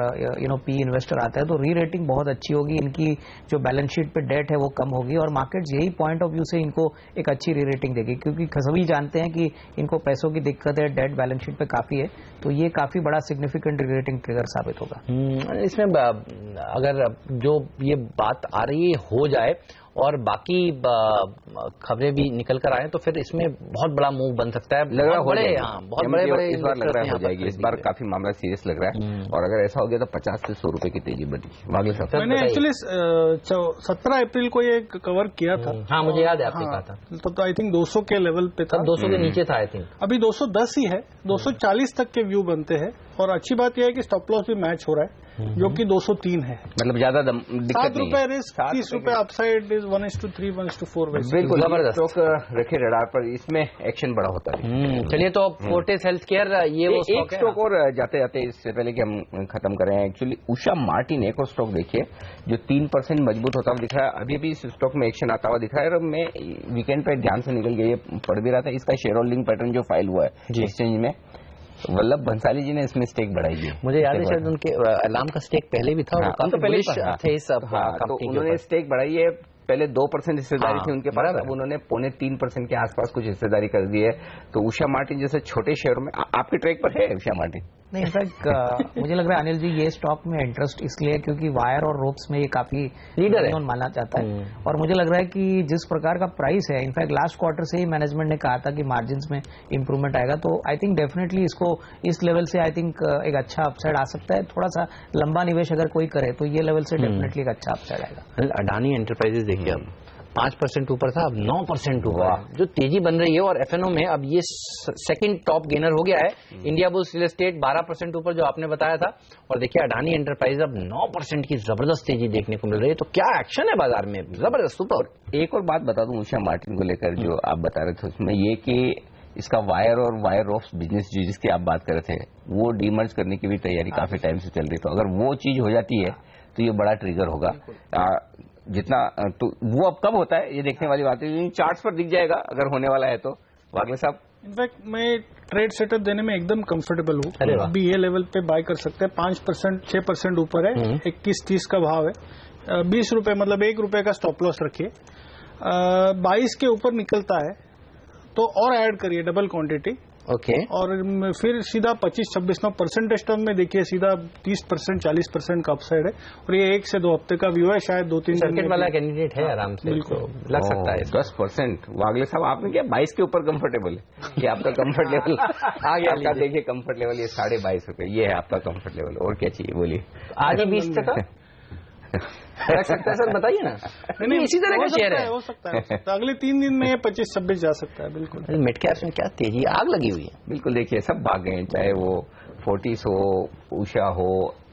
C: पी इन्वेस्टर आता है तो रीरेटिंग बहुत अच्छी होगी। इनकी जो बैलेंस शीट पे डेट है वो कम होगी, और मार्केट्स यही पॉइंट ऑफ व्यू से इनको एक अच्छी रीरेटिंग देगी, क्योंकि सभी जानते हैं कि इनको पैसों की दिक्कत है, डेट बैलेंस शीट पे काफी है, तो ये काफी बड़ा सिग्निफिकेंट रीरेटिंग ट्रिगर साबित होगा।
B: इसमें अगर जो ये बात आ रही है हो जाए और बाकी खबरें भी निकल कर आए तो फिर इसमें बहुत बड़ा मूव बन सकता है।
A: लग रहा है
B: बहुत बड़े
A: इस बार लग रहा है हो जाएगी। इस बार काफी मामला सीरियस लग रहा है, और अगर ऐसा हो गया तो 50 से 100 रुपए की तेजी बढ़ी। वागले साहब,
G: मैंने एक्चुअली 17 अप्रैल को ये कवर किया था।
B: हाँ, मुझे याद है आपने कहा था।
G: तो आई थिंक 200 के लेवल पे था,
B: 200 के नीचे था आई थिंक।
G: अभी 210 ही है, 240 तक के व्यू बनते हैं, और अच्छी बात यह है कि स्टॉप लॉस भी मैच हो रहा है, जो कि 203 है।
A: मतलब ज्यादा दिक्कत
G: 7 रुपए रिस्क, 30 रुपए अपसाइड, इज 1:3, 1:4।
A: बिल्कुल जबरदस्त स्टॉक रखे रडार पर, इसमें एक्शन बड़ा होता है।
B: चलिए, तो फोर्टिस हेल्थ केयर ये वो
A: एक स्टॉक और जाते जाते इससे पहले कि हम खत्म करें, एक्चुअली उषा मार्टिन एक और स्टॉक देखिए जो 3% मजबूत होता हुआ दिख रहा है। अभी भी इस स्टॉक में एक्शन आता हुआ दिख रहा है, और मैं वीकेंड पे ध्यान से निकल गया, ये पढ़ भी रहा था, इसका शेयर होल्डिंग पैटर्न जो फाइल हुआ है एक्सचेंज में, वल्लभ भंसाली जी ने इसमें स्टेक बढ़ाई है।
B: मुझे याद है शायद उनके अलार्म का स्टेक पहले भी था,
A: तो पहले थे सब, तो उन्होंने स्टेक बढ़ाई है। पहले 2% हिस्सेदारी थी उनके पास, अब उन्होंने 2.25% के आसपास कुछ हिस्सेदारी कर दी है। तो उषा मार्टिन जैसे छोटे शेयरों में आपके ट्रैक पर है उषा मार्टिन?
C: नहीं, इनफैक्ट मुझे लग रहा है अनिल जी ये स्टॉक में इंटरेस्ट इसलिए क्योंकि वायर और रोप्स में ये काफी लीडर है माना जाता है, और मुझे लग रहा है कि जिस प्रकार का प्राइस है, इनफैक्ट लास्ट क्वार्टर से ही मैनेजमेंट ने कहा था कि मार्जिन्स में इंप्रूवमेंट आएगा, तो आई थिंक डेफिनेटली इसको इस लेवल से आई थिंक एक अच्छा अपसाइड आ सकता है। थोड़ा सा लंबा निवेश अगर कोई करे तो ये लेवल से डेफिनेटली एक अच्छा अपसाइड आएगा।
B: अडानी एंटरप्राइजेस देखिए, अब 5% ऊपर था, अब 9% ऊपर, जो तेजी बन रही है। और एफएनओ में अब ये सेकंड टॉप गेनर हो गया है। इंडिया बुल्स रियल एस्टेट 12% ऊपर जो आपने बताया था, और देखिए अडानी एंटरप्राइज अब 9% की जबरदस्त तेजी देखने को मिल रही है। तो क्या एक्शन है बाजार में, जबरदस्त सुपर।
A: एक और बात बता दूं उषा मार्टिन को लेकर, जो आप बता रहे थे उसमें ये कि इसका वायर और वायर ऑफ बिजनेस जिसकी आप बात कर रहे थे, वो डीमर्ज करने की भी तैयारी काफी टाइम से चल रही। तो अगर वो चीज हो जाती है तो ये बड़ा ट्रिगर होगा। जितना तो वो अब कब होता है ये देखने वाली बात है, चार्ट्स पर दिख जाएगा अगर होने वाला है तो। वागले साहब,
G: इनफैक्ट मैं ट्रेड सेटअप देने में एकदम कंफर्टेबल हूँ। अभी ये लेवल पे बाय कर सकते हैं, 5% 6% ऊपर है, 21-30 का भाव है, 20 रुपए मतलब 1 रुपए का स्टॉप लॉस रखिए। 22 के ऊपर निकलता है तो और ऐड करिए डबल क्वांटिटी,
B: ओके।
G: और फिर सीधा 25-26 परसेंटेज टर्म में देखिए, सीधा 30% 40% का अपसाइड है, और ये 1 से 2 हफ्ते का व्यू है, शायद 2-3
B: सर्किट वाला कैंडिडेट है, आराम से
G: बिल्कुल
B: लग सकता है।
A: 10%। वागले साहब, आपने क्या 22 के ऊपर कंफर्टेबल है? ये आपका कंफर्ट लेवल आ गया, आपका देखिए कंफर्ट लेवल ये 22.5 रुपए, ये है आपका कंफर्ट लेवल। और क्या चाहिए बोलिए?
B: आगे 20 तक रख सकता है सर, बताइए ना। नहीं, इसी तरह का शेयर है,
G: हो सकता है। तो अगले 3 दिन में 25-26 जा सकता है। बिल्कुल
B: मिड कैप्स में क्या तेजी, आग लगी हुई है।
A: बिल्कुल, देखिए सब भाग गए हैं, चाहे वो फोर्टिस हो, उषा हो,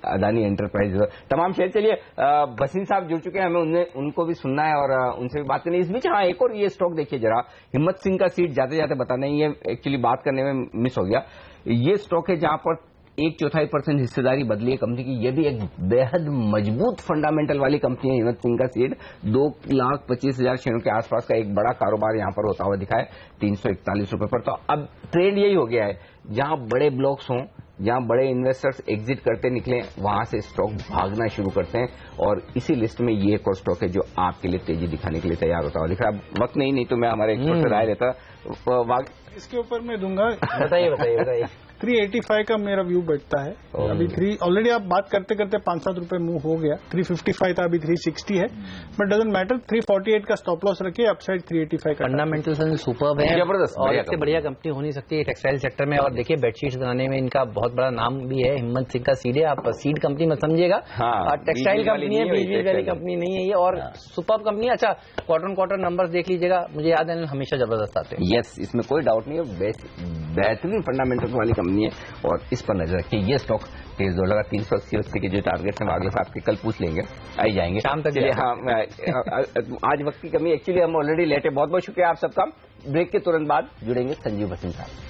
A: अदानी एंटरप्राइज हो, तमाम शेयर। चलिए, बसीन साहब जुड़ चुके हैं, हमें उनको भी सुनना है और उनसे भी बात करनी है। इस बीच हाँ, एक और ये स्टॉक देखिए जरा, हिम्मत सिंह का सीट जाते जाते बताना, ये एक्चुअली बात करने में मिस हो गया। ये स्टॉक है जहां पर 1/4% हिस्सेदारी बदली है कंपनी की। ये भी एक बेहद मजबूत फंडामेंटल वाली कंपनी है हिम्मत सिंह का सीड। 2,25,000 शेयरों के आसपास का एक बड़ा कारोबार यहां पर होता हुआ दिखा है 341 रुपए पर। तो अब ट्रेंड यही हो गया है, जहां बड़े ब्लॉक्स हों, जहां बड़े इन्वेस्टर्स एग्जिट करते निकले वहां से स्टॉक भागना शुरू करते हैं, और इसी लिस्ट में ये एक और स्टॉक है जो आपके लिए तेजी दिखाने के लिए तैयार होता है। दिख रहा है वक्त नहीं तो मैं हमारे एक्सपर्ट से राय लेता।
G: इसके ऊपर मैं दूंगा।
B: बताइए
G: 385 का मेरा व्यू बैठता है। अभी ऑलरेडी आप बात करते करते 5-7 रुपए मूव हो गया। 355 था, अभी 360 है, बट डजंट मैटर। 348 का स्टॉप लॉस रखिए, अपसाइड 385 का।
B: फंडामेंटल सुपर्ब है,
A: जबरदस्त,
B: और इससे बढ़िया कंपनी हो नहीं सकती है टेक्सटाइल सेक्टर में। और देखिए बेडशीट्स बनाने में इनका बहुत बड़ा नाम भी है, हिम्मत सिंह का सीड है। आप सीड कंपनी मत समझिएगा, टेक्सटाइल कंपनी है, बीज वाली कंपनी नहीं है ये, और सुपर्ब कंपनी है। अच्छा, क्वार्टर नंबर्स देख लीजिएगा, मुझे याद है हमेशा जबरदस्त आते हैं।
A: यस, इसमें कोई डाउट नहीं है, बेहतरीन फंडामेंटल वाली कंपनी है, और इस पर नजर रखिए। ये स्टॉक तेज दौड़ लगा। 380 के जो टारगेट हैं वागले साहब के कल पूछ लेंगे, आई जाएंगे
B: शाम तक।
A: हाँ, आज वक्त की कमी, एक्चुअली हम ऑलरेडी लेट है। बहुत बहुत शुक्रिया आप सबका। ब्रेक के तुरंत बाद जुड़ेंगे संजीव भसीन साहब।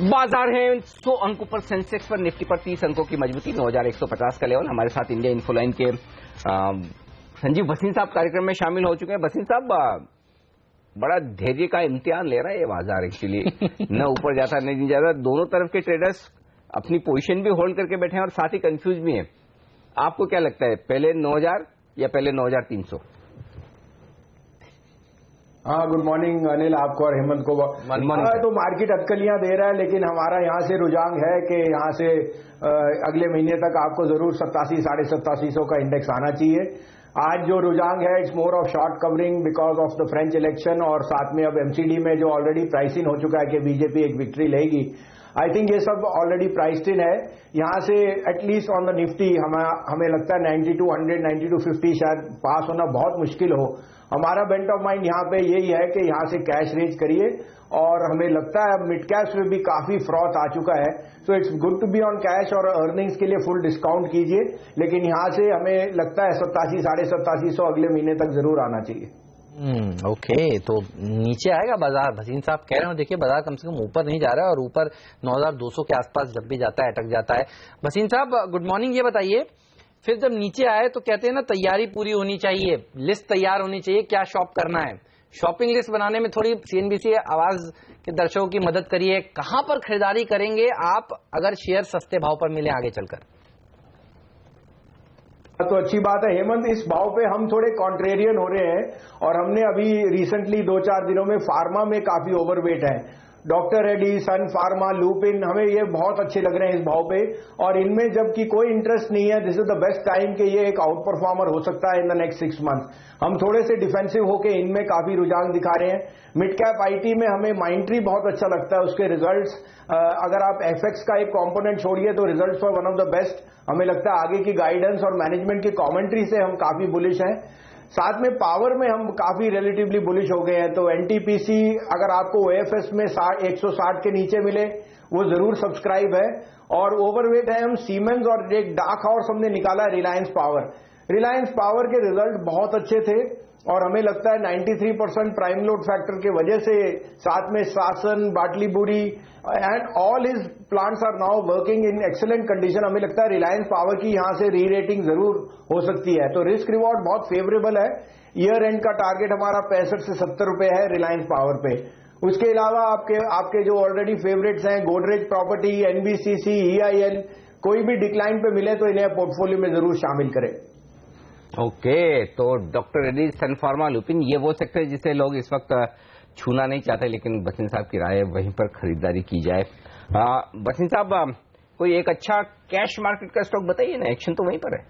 A: बाजार है 100 अंकों पर, सेंसेक्स पर, निफ्टी पर 30 अंकों की मजबूती, 9150 का लेवल। हमारे साथ इंडिया इन्फोलाइन के संजीव भसीन साहब कार्यक्रम में शामिल हो चुके हैं। भसीन साहब, बड़ा धैर्य का इम्तिहान ले रहा है ये बाजार एक्चुअली। न ऊपर जाता न नीचे जाता, दोनों तरफ के ट्रेडर्स अपनी पोजीशन भी होल्ड करके बैठे हैं और साथ ही कंफ्यूज भी हैं। आपको क्या लगता है, पहले 9000 या पहले 9300?
H: हाँ, गुड मॉर्निंग अनिल, आपको और हेमंत को। तो मार्केट अटकलियां दे रहा है, लेकिन हमारा यहाँ से रुझान है कि यहाँ से अगले महीने तक आपको जरूर 87, 87,500 का इंडेक्स आना चाहिए। आज जो रुझान है it's more of short covering because of the French election, और साथ में अब एमसीडी में जो ऑलरेडी प्राइसिंग हो चुका है कि बीजेपी एक विक्ट्री लेगी। आई थिंक ये सब ऑलरेडी प्राइस्ड इन है। यहाँ से एटलीस्ट ऑन द निफ्टी हमें लगता है 9200, 9250 शायद पास होना बहुत मुश्किल हो। हमारा बेंट ऑफ माइंड यहाँ पे यही है कि यहाँ से कैश रेज करिए, और हमें लगता है अब मिड कैप्स में भी काफी फ्रॉथ आ चुका है, so it's good to be on cash, और अर्निंग्स के लिए फुल डिस्काउंट कीजिए। लेकिन यहाँ से हमें लगता है 87, 87,500 अगले महीने तक जरूर आना चाहिए।
B: ओके, तो नीचे आएगा बाजार, भसीन साहब कह रहे हो। देखिए बाजार कम से कम ऊपर नहीं जा रहा है, और ऊपर 9200 के आसपास जब भी जाता है अटक जाता है। भसीन साहब गुड मॉर्निंग, ये बताइए फिर जब नीचे आए तो कहते हैं ना तैयारी पूरी होनी चाहिए, लिस्ट तैयार होनी चाहिए, क्या शॉप करना है। शॉपिंग लिस्ट बनाने में थोड़ी सीएनबीसी आवाज के दर्शकों की मदद करिए। कहां पर खरीदारी करेंगे आप अगर शेयर सस्ते भाव पर मिले आगे चलकर?
H: तो अच्छी बात है हेमंत, इस भाव पे हम थोड़े कॉन्ट्रेरियन हो रहे हैं, और हमने अभी रिसेंटली 2-4 दिनों में फार्मा में काफी ओवरवेट है। डॉक्टर रेड्डी, सन फार्मा, लूपिन, हमें ये बहुत अच्छे लग रहे हैं इस भाव पे, और इनमें जबकि कोई इंटरेस्ट नहीं है, this is the best time कि ये एक आउट परफॉर्मर हो सकता है इन द नेक्स्ट 6 मंथ। हम थोड़े से डिफेंसिव होके इनमें काफी रुझान दिखा रहे हैं। मिड कैप आईटी में हमें माइंट्री बहुत अच्छा लगता है, उसके रिजल्ट्स, अगर आप एफएक्स का एक कंपोनेंट छोड़िए तो results for one of the best. हमें लगता है आगे की गाइडेंस और मैनेजमेंट की कॉमेंट्री से हम काफी बुलिश हैं। साथ में पावर में हम काफी रिलेटिवली बुलिश हो गए हैं, तो एनटीपीसी अगर आपको ओएफएस में 160 के नीचे मिले वो जरूर सब्सक्राइब है। और ओवरवेट है हम सीमेंस, और एक डार्क हॉर्स हमने निकाला है रिलायंस पावर। रिलायंस पावर के रिजल्ट बहुत अच्छे थे, और हमें लगता है 93% प्राइम लोड फैक्टर के वजह से, साथ में Sasan, Batliboi and all his plants are now working in excellent condition. हमें लगता है रिलायंस पावर की यहां से री रेटिंग जरूर हो सकती है, तो रिस्क रिवॉर्ड बहुत फेवरेबल है। ईयर एंड का टारगेट हमारा 65 से 70 रुपए है रिलायंस पावर पे। उसके अलावा आपके जो ऑलरेडी फेवरेट्स हैं, गोदरेज प्रॉपर्टी, एनबीसीसी, ईआईएल, कोई भी डिक्लाइन पे मिले तो इन्हें पोर्टफोलियो में जरूर शामिल करें।
A: ओके, तो डॉक्टर रेड्डी, सन फार्मा, लुपिन, ये वो सेक्टर जिसे लोग इस वक्त छूना नहीं चाहते, लेकिन भसीन साहब की राय है वहीं पर खरीदारी की जाए। भसीन साहब कोई एक अच्छा कैश मार्केट का स्टॉक बताइए ना, एक्शन तो वहीं पर है।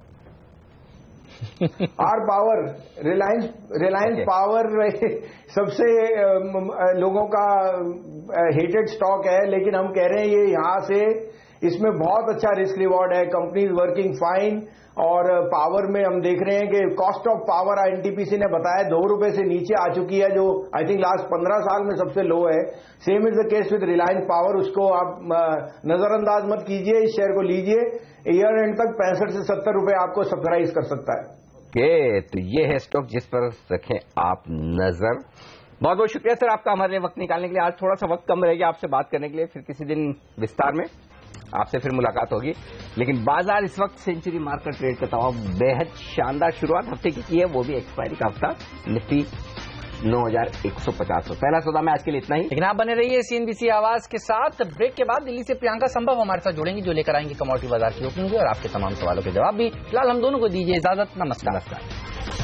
H: आर पावर, रिलायंस पावर सबसे लोगों का हेटेड स्टॉक है, लेकिन हम कह रहे हैं ये यहां से, इसमें बहुत अच्छा रिस्क रिवॉर्ड है, कंपनी इज वर्किंग फाइन। और पावर में हम देख रहे हैं कि कॉस्ट ऑफ पावर एनटीपीसी ने बताया 2 रुपए से नीचे आ चुकी है, जो आई थिंक लास्ट 15 साल में सबसे लो है। Same is the case with Reliance power, उसको आप नजरअंदाज मत कीजिए, इस शेयर को लीजिए। ईयर एंड तक 65 से 70 रुपए आपको सरप्राइज कर सकता है।
A: ओके, तो ये है स्टॉक जिस पर रखें आप नजर। बहुत बहुत शुक्रिया सर आपका हमारे वक्त निकालने के लिए। आज थोड़ा सा वक्त कम रहेगा आपसे बात करने के लिए, फिर किसी दिन विस्तार में आपसे फिर मुलाकात होगी। लेकिन बाजार इस वक्त सेंचुरी मार्क का ट्रेड करता हुआ बेहद शानदार शुरुआत हफ्ते की है, वो भी एक्सपायरी का हफ्ता। निफ्टी 9,150। पहला सौदा में आज के लिए इतना ही,
B: लेकिन आप बने रहिए CNBC आवाज के साथ। ब्रेक के बाद दिल्ली से प्रियंका संभव हमारे साथ जुड़ेंगी, जो लेकर आएंगी कमोडिटी बाजार की ओपनिंग और आपके तमाम सवालों के जवाब भी। फिलहाल हम दोनों को दीजिए इजाजत। नमस्कार।